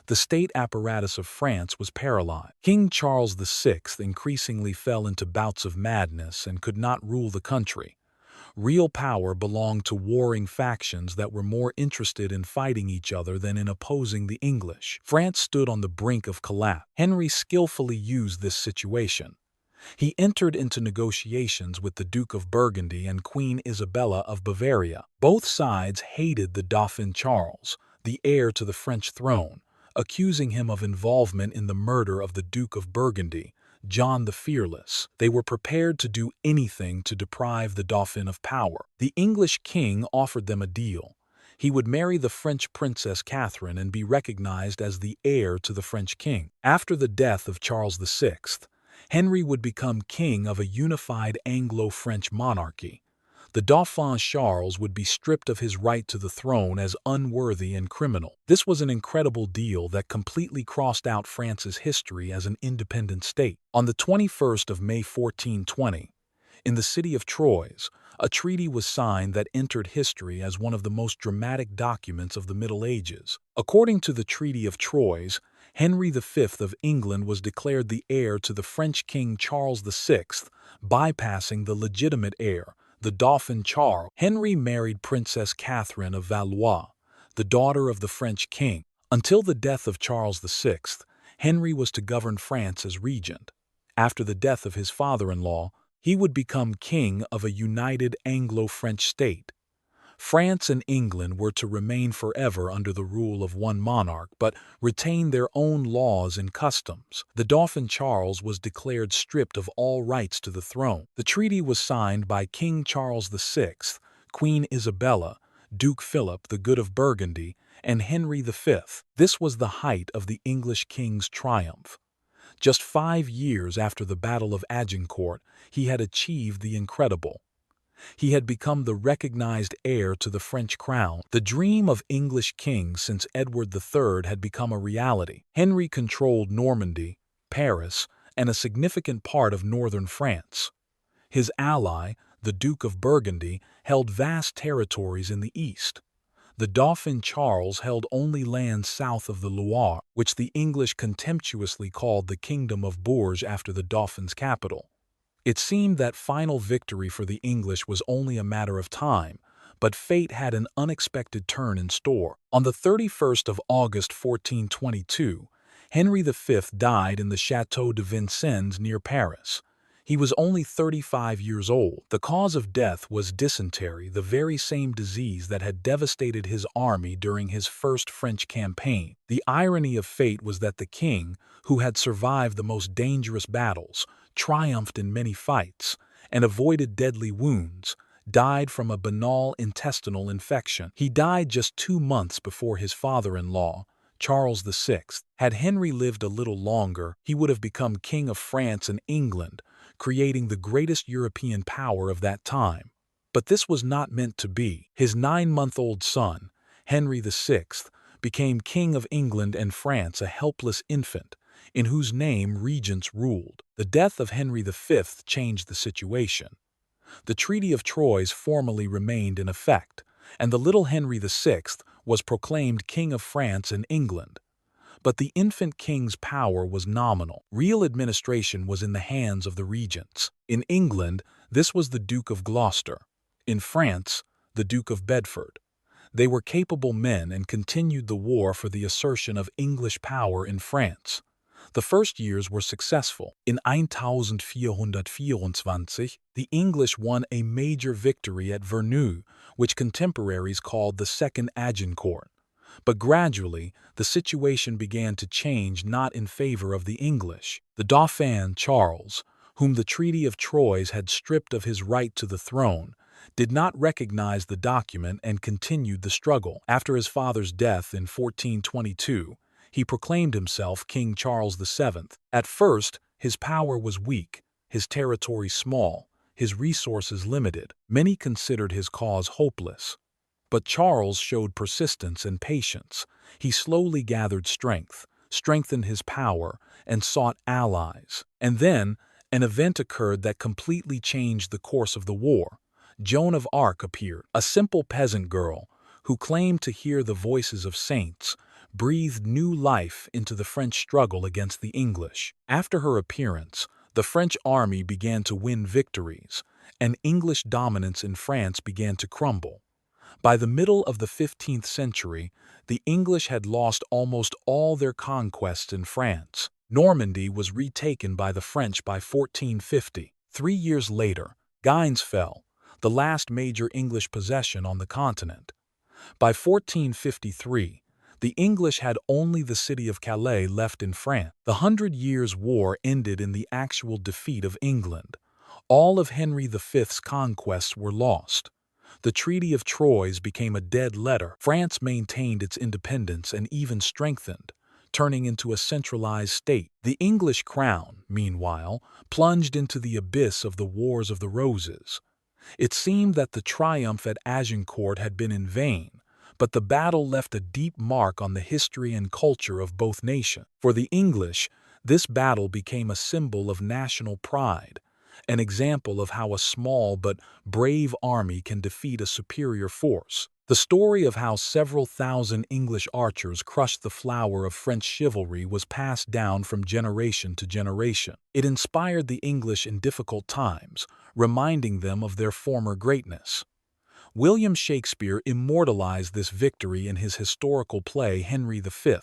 The state apparatus of France was paralyzed. King Charles VI increasingly fell into bouts of madness and could not rule the country. Real power belonged to warring factions that were more interested in fighting each other than in opposing the English. France stood on the brink of collapse. Henry skillfully used this situation. He entered into negotiations with the Duke of Burgundy and Queen Isabella of Bavaria. Both sides hated the Dauphin Charles, the heir to the French throne, accusing him of involvement in the murder of the Duke of Burgundy, John the Fearless. They were prepared to do anything to deprive the Dauphin of power. The English king offered them a deal. He would marry the French princess Catherine and be recognized as the heir to the French king. After the death of Charles VI, Henry would become king of a unified Anglo-French monarchy. The Dauphin Charles would be stripped of his right to the throne as unworthy and criminal. This was an incredible deal that completely crossed out France's history as an independent state. On the 21st of May 1420, in the city of Troyes, a treaty was signed that entered history as one of the most dramatic documents of the Middle Ages. According to the Treaty of Troyes, Henry V of England was declared the heir to the French King Charles VI, bypassing the legitimate heir, the Dauphin Charles. Henry married Princess Catherine of Valois, the daughter of the French king. Until the death of Charles VI, Henry was to govern France as regent. After the death of his father-in-law, he would become king of a united Anglo-French state. France and England were to remain forever under the rule of one monarch, but retain their own laws and customs. The Dauphin Charles was declared stripped of all rights to the throne. The treaty was signed by King Charles VI, Queen Isabella, Duke Philip the Good of Burgundy, and Henry V. This was the height of the English king's triumph. Just 5 years after the Battle of Agincourt, he had achieved the incredible. He had become the recognized heir to the French crown. The dream of English kings since Edward III had become a reality. Henry controlled Normandy, Paris, and a significant part of northern France. His ally, the Duke of Burgundy, held vast territories in the east. The Dauphin Charles held only lands south of the Loire, which the English contemptuously called the Kingdom of Bourges after the Dauphin's capital. It seemed that final victory for the English was only a matter of time, but fate had an unexpected turn in store. On the 31st of August 1422, Henry V died in the Château de Vincennes near Paris. He was only 35 years old. The cause of death was dysentery, the very same disease that had devastated his army during his first French campaign. The irony of fate was that the king, who had survived the most dangerous battles, triumphed in many fights, and avoided deadly wounds, died from a banal intestinal infection. He died just 2 months before his father-in-law, Charles VI. Had Henry lived a little longer, he would have become King of France and England, creating the greatest European power of that time. But this was not meant to be. His 9-month-old son, Henry VI, became King of England and France, a helpless infant, in whose name regents ruled. The death of Henry V changed the situation. The Treaty of Troyes formally remained in effect, and the little Henry VI was proclaimed King of France and England. But the infant king's power was nominal. Real administration was in the hands of the regents. In England, this was the Duke of Gloucester. In France, the Duke of Bedford. They were capable men and continued the war for the assertion of English power in France. The first years were successful. In 1424, the English won a major victory at Vernou, which contemporaries called the Second Agincourt. But gradually, the situation began to change, not in favor of the English. The Dauphin Charles, whom the Treaty of Troyes had stripped of his right to the throne, did not recognize the document and continued the struggle. After his father's death in 1422, he proclaimed himself King Charles VII. At first, his power was weak, his territory small, his resources limited. Many considered his cause hopeless. But Charles showed persistence and patience. He slowly gathered strength, strengthened his power, and sought allies. And then, an event occurred that completely changed the course of the war. Joan of Arc appeared, a simple peasant girl who claimed to hear the voices of saints, breathed new life into the French struggle against the English. After her appearance, the French army began to win victories, and English dominance in France began to crumble. By the middle of the 15th century, the English had lost almost all their conquests in France. Normandy was retaken by the French by 1450. 3 years later, Guines fell, the last major English possession on the continent. By 1453, the English had only the city of Calais left in France. The 100 Years' War ended in the actual defeat of England. All of Henry V's conquests were lost. The Treaty of Troyes became a dead letter. France maintained its independence and even strengthened, turning into a centralized state. The English crown, meanwhile, plunged into the abyss of the Wars of the Roses. It seemed that the triumph at Agincourt had been in vain, but the battle left a deep mark on the history and culture of both nations. For the English, this battle became a symbol of national pride, an example of how a small but brave army can defeat a superior force. The story of how several thousand English archers crushed the flower of French chivalry was passed down from generation to generation. It inspired the English in difficult times, reminding them of their former greatness. William Shakespeare immortalized this victory in his historical play Henry V,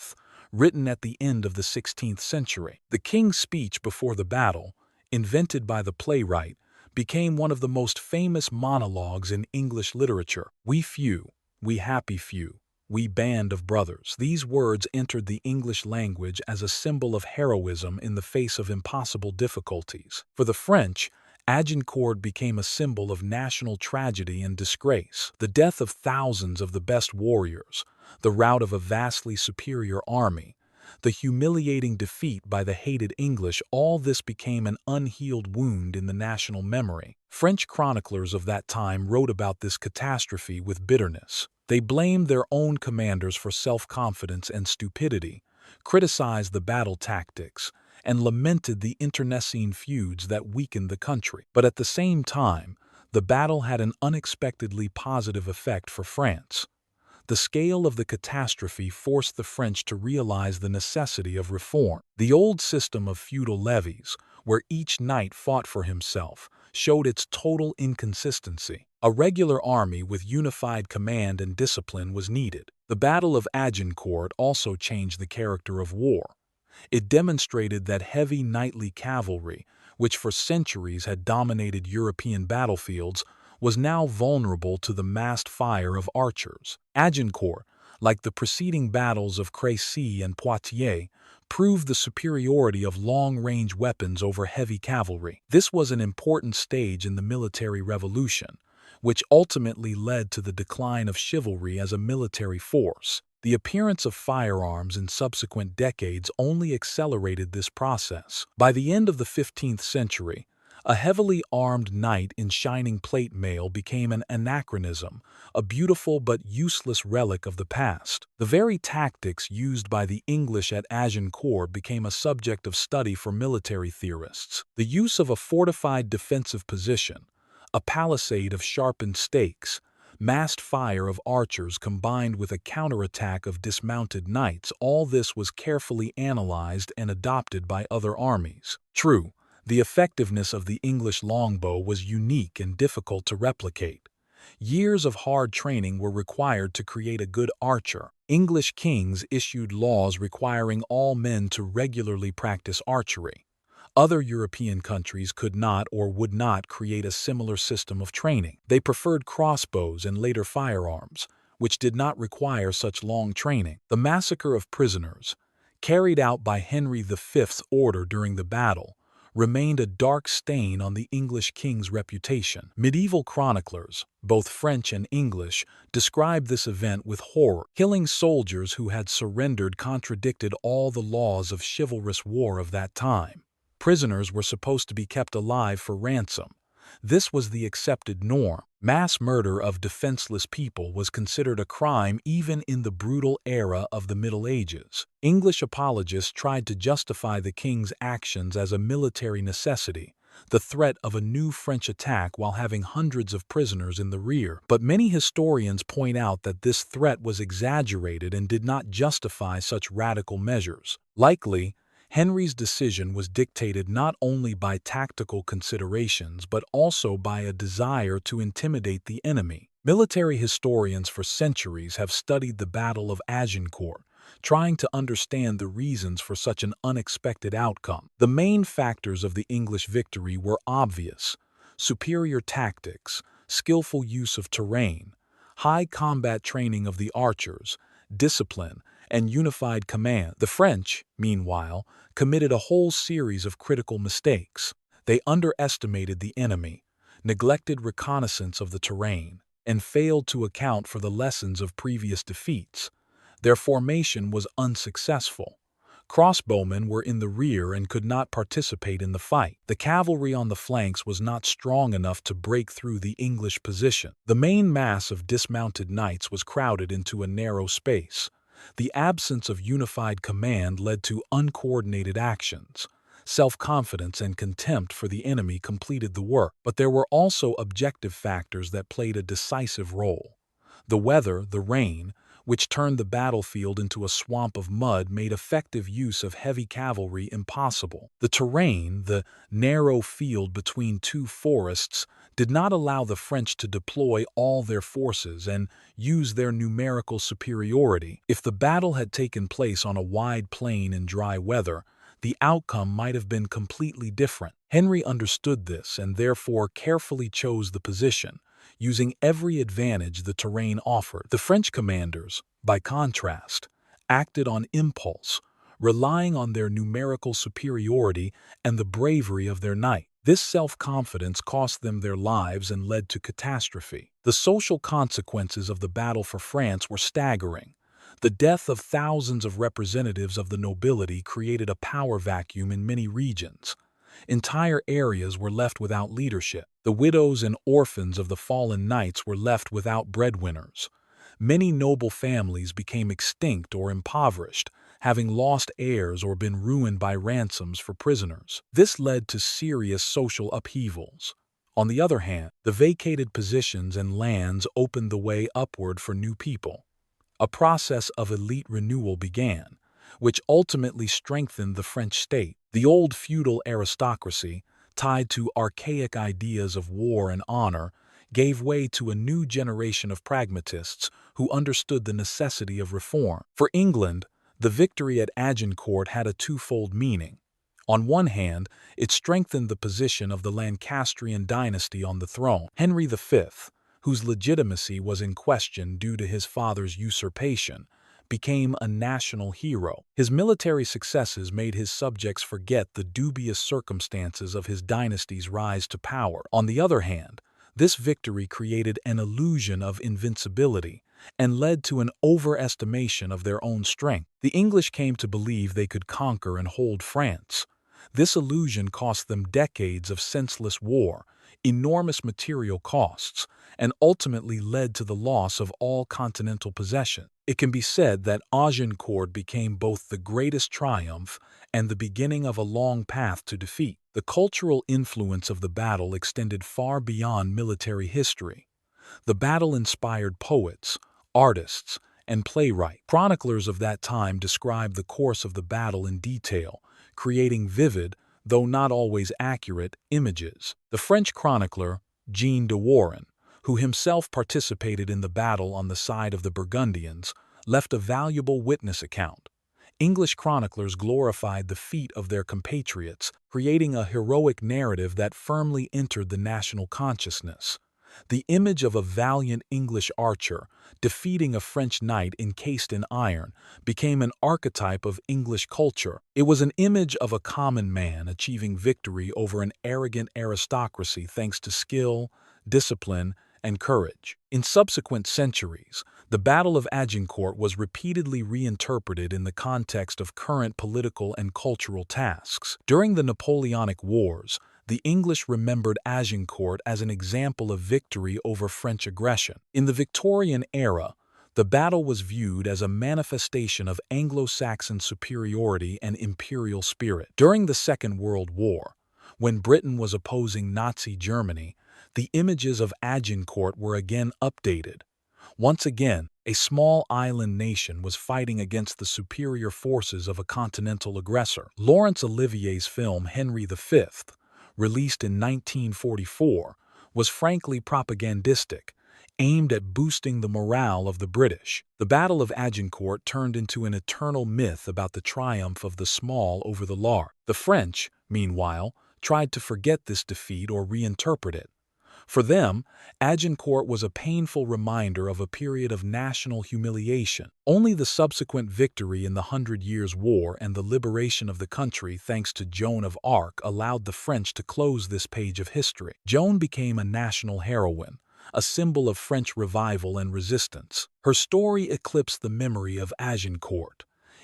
written at the end of the 16th century. The king's speech before the battle, invented by the playwright, became one of the most famous monologues in English literature. "We few, we happy few, we band of brothers." These words entered the English language as a symbol of heroism in the face of impossible difficulties. For the French, Agincourt became a symbol of national tragedy and disgrace. The death of thousands of the best warriors, the rout of a vastly superior army, the humiliating defeat by the hated English, all this became an unhealed wound in the national memory. French chroniclers of that time wrote about this catastrophe with bitterness. They blamed their own commanders for self-confidence and stupidity, criticized the battle tactics, and lamented the internecine feuds that weakened the country. But at the same time, the battle had an unexpectedly positive effect for France. The scale of the catastrophe forced the French to realize the necessity of reform. The old system of feudal levies, where each knight fought for himself, showed its total inconsistency. A regular army with unified command and discipline was needed. The Battle of Agincourt also changed the character of war. It demonstrated that heavy knightly cavalry, which for centuries had dominated European battlefields, was now vulnerable to the massed fire of archers. Agincourt, like the preceding battles of Crécy and Poitiers, proved the superiority of long-range weapons over heavy cavalry. This was an important stage in the military revolution, which ultimately led to the decline of chivalry as a military force. The appearance of firearms in subsequent decades only accelerated this process. By the end of the 15th century, a heavily armed knight in shining plate mail became an anachronism, a beautiful but useless relic of the past. The very tactics used by the English at Agincourt became a subject of study for military theorists. The use of a fortified defensive position, a palisade of sharpened stakes, massed fire of archers combined with a counterattack of dismounted knights, all this was carefully analyzed and adopted by other armies. True, the effectiveness of the English longbow was unique and difficult to replicate. Years of hard training were required to create a good archer. English kings issued laws requiring all men to regularly practice archery. Other European countries could not or would not create a similar system of training. They preferred crossbows and later firearms, which did not require such long training. The massacre of prisoners, carried out by Henry V's order during the battle, remained a dark stain on the English king's reputation. Medieval chroniclers, both French and English, described this event with horror. Killing soldiers who had surrendered contradicted all the laws of chivalrous war of that time. Prisoners were supposed to be kept alive for ransom. This was the accepted norm. Mass murder of defenseless people was considered a crime even in the brutal era of the Middle Ages. English apologists tried to justify the king's actions as a military necessity, the threat of a new French attack while having hundreds of prisoners in the rear. But many historians point out that this threat was exaggerated and did not justify such radical measures. Likely, Henry's decision was dictated not only by tactical considerations but also by a desire to intimidate the enemy. Military historians for centuries have studied the Battle of Agincourt, trying to understand the reasons for such an unexpected outcome. The main factors of the English victory were obvious: superior tactics, skillful use of terrain, high combat training of the archers, discipline, and unified command. The French, meanwhile, committed a whole series of critical mistakes. They underestimated the enemy, neglected reconnaissance of the terrain, and failed to account for the lessons of previous defeats. Their formation was unsuccessful. Crossbowmen were in the rear and could not participate in the fight. The cavalry on the flanks was not strong enough to break through the English position. The main mass of dismounted knights was crowded into a narrow space. The absence of unified command led to uncoordinated actions. Self-confidence and contempt for the enemy completed the work, but there were also objective factors that played a decisive role. The weather, the rain, which turned the battlefield into a swamp of mud, made effective use of heavy cavalry impossible. The terrain, the narrow field between two forests, did not allow the French to deploy all their forces and use their numerical superiority. If the battle had taken place on a wide plain in dry weather, the outcome might have been completely different. Henry understood this and therefore carefully chose the position, using every advantage the terrain offered. The French commanders, by contrast, acted on impulse, relying on their numerical superiority and the bravery of their knights. This self-confidence cost them their lives and led to catastrophe. The social consequences of the battle for France were staggering. The death of thousands of representatives of the nobility created a power vacuum in many regions. Entire areas were left without leadership. The widows and orphans of the fallen knights were left without breadwinners. Many noble families became extinct or impoverished, having lost heirs or been ruined by ransoms for prisoners. This led to serious social upheavals. On the other hand, the vacated positions and lands opened the way upward for new people. A process of elite renewal began, which ultimately strengthened the French state. The old feudal aristocracy, tied to archaic ideas of war and honor, gave way to a new generation of pragmatists who understood the necessity of reform. For England, the victory at Agincourt had a twofold meaning. On one hand, it strengthened the position of the Lancastrian dynasty on the throne. Henry V, whose legitimacy was in question due to his father's usurpation, became a national hero. His military successes made his subjects forget the dubious circumstances of his dynasty's rise to power. On the other hand, this victory created an illusion of invincibility and led to an overestimation of their own strength. The English came to believe they could conquer and hold France. This illusion cost them decades of senseless war, enormous material costs, and ultimately led to the loss of all continental possession. It can be said that Agincourt became both the greatest triumph and the beginning of a long path to defeat. The cultural influence of the battle extended far beyond military history. The battle inspired poets, artists, and playwrights. Chroniclers of that time described the course of the battle in detail, creating vivid, though not always accurate, images. The French chronicler, Jean de Warren, who himself participated in the battle on the side of the Burgundians, left a valuable witness account. English chroniclers glorified the feat of their compatriots, creating a heroic narrative that firmly entered the national consciousness. The image of a valiant English archer defeating a French knight encased in iron became an archetype of English culture. It was an image of a common man achieving victory over an arrogant aristocracy thanks to skill, discipline, and courage. In subsequent centuries, the Battle of Agincourt was repeatedly reinterpreted in the context of current political and cultural tasks. During the Napoleonic Wars, the English remembered Agincourt as an example of victory over French aggression. In the Victorian era, the battle was viewed as a manifestation of Anglo-Saxon superiority and imperial spirit. During the Second World War, when Britain was opposing Nazi Germany, the images of Agincourt were again updated. Once again, a small island nation was fighting against the superior forces of a continental aggressor. Laurence Olivier's film Henry V, released in 1944, was frankly propagandistic, aimed at boosting the morale of the British. The Battle of Agincourt turned into an eternal myth about the triumph of the small over the large. The French, meanwhile, tried to forget this defeat or reinterpret it. For them, Agincourt was a painful reminder of a period of national humiliation. Only the subsequent victory in the Hundred Years' War and the liberation of the country thanks to Joan of Arc allowed the French to close this page of history. Joan became a national heroine, a symbol of French revival and resistance. Her story eclipsed the memory of Agincourt.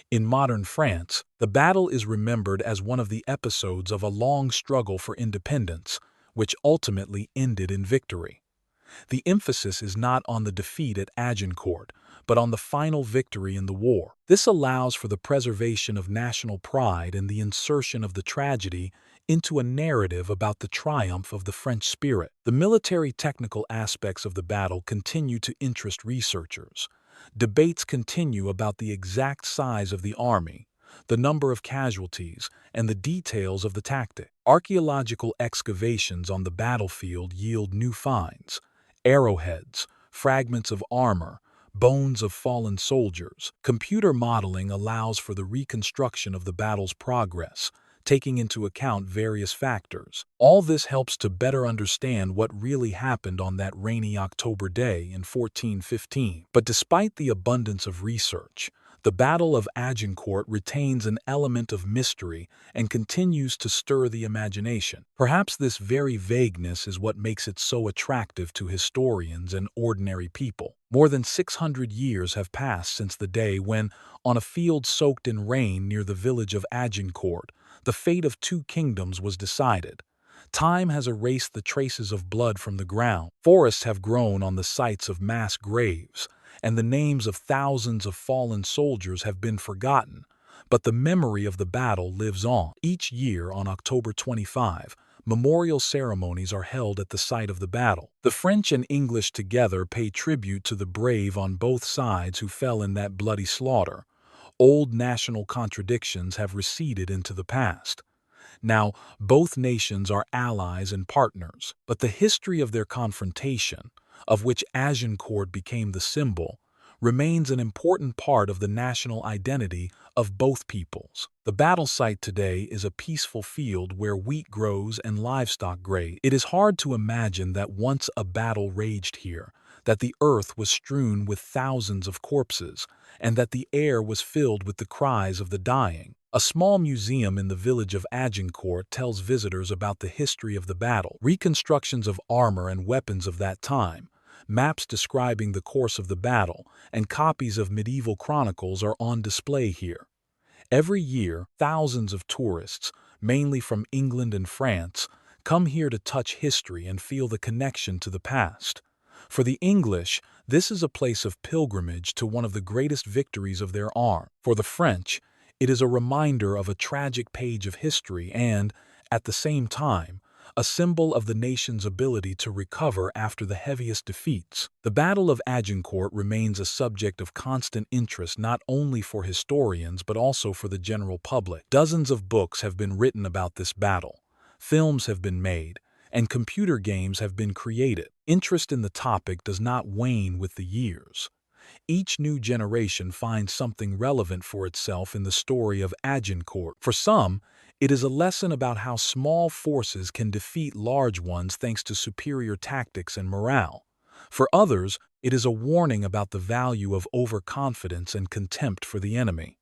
In modern France, the battle is remembered as one of the episodes of a long struggle for independence, which ultimately ended in victory. The emphasis is not on the defeat at Agincourt, but on the final victory in the war. This allows for the preservation of national pride and the insertion of the tragedy into a narrative about the triumph of the French spirit. The military technical aspects of the battle continue to interest researchers. Debates continue about the exact size of the army, the number of casualties, and the details of the tactic. Archaeological excavations on the battlefield yield new finds: arrowheads, fragments of armor, bones of fallen soldiers. Computer modeling allows for the reconstruction of the battle's progress, taking into account various factors. All this helps to better understand what really happened on that rainy October day in 1415. But despite the abundance of research, the Battle of Agincourt retains an element of mystery and continues to stir the imagination. Perhaps this very vagueness is what makes it so attractive to historians and ordinary people. More than 600 years have passed since the day when, on a field soaked in rain near the village of Agincourt, the fate of two kingdoms was decided. Time has erased the traces of blood from the ground. Forests have grown on the sites of mass graves, and the names of thousands of fallen soldiers have been forgotten. But the memory of the battle lives on. Each year on October 25, memorial ceremonies are held at the site of the battle. The French and English together pay tribute to the brave on both sides who fell in that bloody slaughter. Old national contradictions have receded into the past. Now, both nations are allies and partners, but the history of their confrontation, of which Agincourt became the symbol, remains an important part of the national identity of both peoples. The battle site today is a peaceful field where wheat grows and livestock graze. It is hard to imagine that once a battle raged here, that the earth was strewn with thousands of corpses, and that the air was filled with the cries of the dying. A small museum in the village of Agincourt tells visitors about the history of the battle, reconstructions of armor and weapons of that time, maps describing the course of the battle, and copies of medieval chronicles are on display here. Every year, thousands of tourists, mainly from England and France, come here to touch history and feel the connection to the past. For the English, this is a place of pilgrimage to one of the greatest victories of their arm. For the French, it is a reminder of a tragic page of history and, at the same time, a symbol of the nation's ability to recover after the heaviest defeats. The Battle of Agincourt remains a subject of constant interest not only for historians but also for the general public. Dozens of books have been written about this battle, films have been made, and computer games have been created. Interest in the topic does not wane with the years. Each new generation finds something relevant for itself in the story of Agincourt. For some, it is a lesson about how small forces can defeat large ones thanks to superior tactics and morale. For others, it is a warning about the value of overconfidence and contempt for the enemy.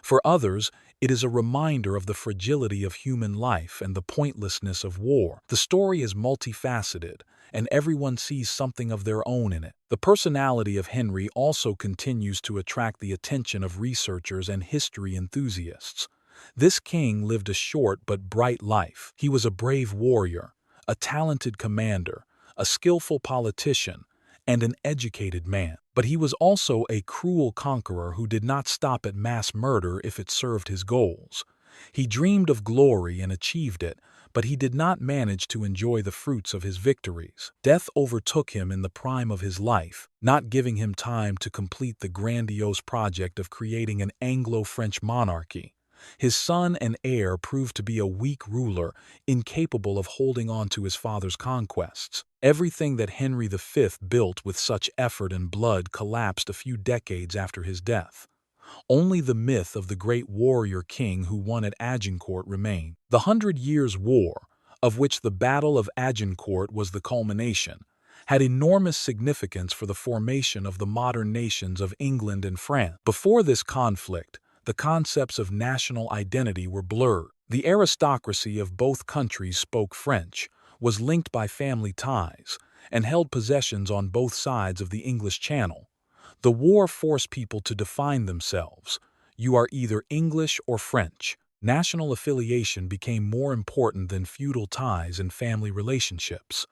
For others, it is a reminder of the fragility of human life and the pointlessness of war. The story is multifaceted, and everyone sees something of their own in it. The personality of Henry also continues to attract the attention of researchers and history enthusiasts. This king lived a short but bright life. He was a brave warrior, a talented commander, a skillful politician, and an educated man. But he was also a cruel conqueror who did not stop at mass murder if it served his goals. He dreamed of glory and achieved it, but he did not manage to enjoy the fruits of his victories. Death overtook him in the prime of his life, not giving him time to complete the grandiose project of creating an Anglo-French monarchy. His son and heir proved to be a weak ruler, incapable of holding on to his father's conquests. Everything that Henry V built with such effort and blood collapsed a few decades after his death. Only the myth of the great warrior king who won at Agincourt remained. The 100 Years' War, of which the Battle of Agincourt was the culmination, had enormous significance for the formation of the modern nations of England and France. Before this conflict, the concepts of national identity were blurred. The aristocracy of both countries spoke French, was linked by family ties, and held possessions on both sides of the English Channel. The war forced people to define themselves. You are either English or French. National affiliation became more important than feudal ties and family relationships.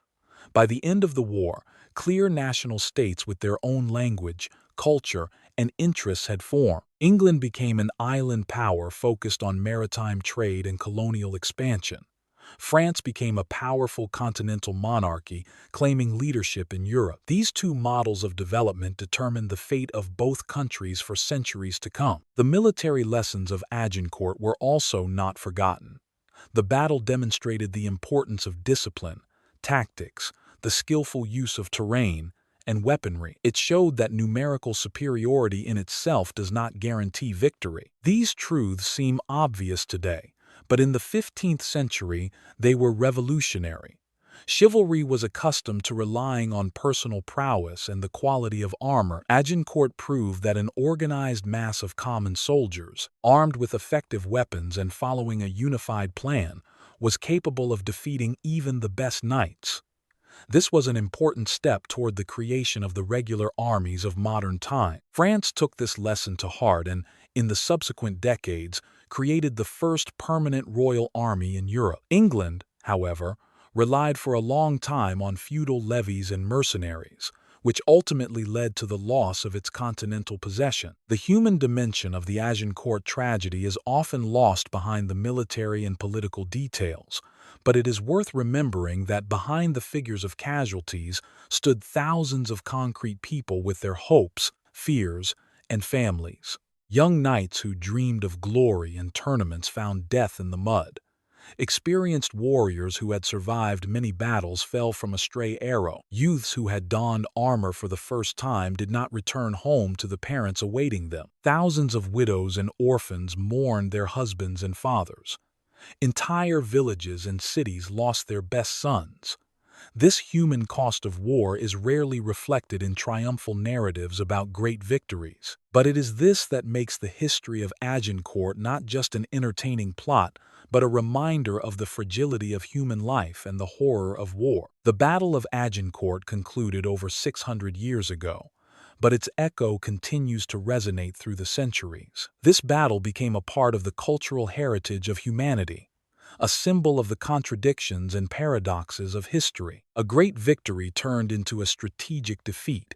By the end of the war, clear national states with their own language, culture, and interests had formed. England became an island power focused on maritime trade and colonial expansion. France became a powerful continental monarchy, claiming leadership in Europe. These two models of development determined the fate of both countries for centuries to come. The military lessons of Agincourt were also not forgotten. The battle demonstrated the importance of discipline, tactics, the skillful use of terrain, and weaponry. It showed that numerical superiority in itself does not guarantee victory. These truths seem obvious today, but in the 15th century, they were revolutionary. Chivalry was accustomed to relying on personal prowess and the quality of armor. Agincourt proved that an organized mass of common soldiers, armed with effective weapons and following a unified plan, was capable of defeating even the best knights. This was an important step toward the creation of the regular armies of modern time. France took this lesson to heart and, in the subsequent decades, created the first permanent royal army in Europe. England, however, relied for a long time on feudal levies and mercenaries, which ultimately led to the loss of its continental possession. The human dimension of the Agincourt tragedy is often lost behind the military and political details, but it is worth remembering that behind the figures of casualties stood thousands of concrete people with their hopes, fears, and families. Young knights who dreamed of glory and tournaments found death in the mud. Experienced warriors who had survived many battles fell from a stray arrow. Youths who had donned armor for the first time did not return home to the parents awaiting them. Thousands of widows and orphans mourned their husbands and fathers. Entire villages and cities lost their best sons. This human cost of war is rarely reflected in triumphal narratives about great victories. But it is this that makes the history of Agincourt not just an entertaining plot, but a reminder of the fragility of human life and the horror of war. The Battle of Agincourt concluded over 600 years ago, but its echo continues to resonate through the centuries. This battle became a part of the cultural heritage of humanity, a symbol of the contradictions and paradoxes of history. A great victory turned into a strategic defeat.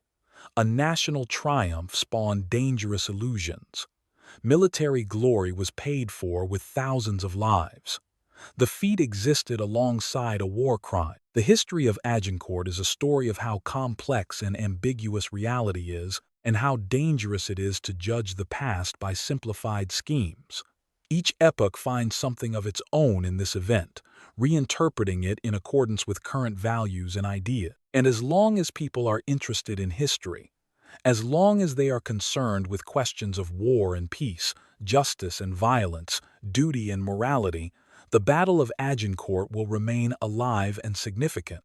A national triumph spawned dangerous illusions. Military glory was paid for with thousands of lives. The feat existed alongside a war crime. The history of Agincourt is a story of how complex and ambiguous reality is, and how dangerous it is to judge the past by simplified schemes. Each epoch finds something of its own in this event, reinterpreting it in accordance with current values and ideas. And as long as people are interested in history, as long as they are concerned with questions of war and peace, justice and violence, duty and morality, the Battle of Agincourt will remain alive and significant.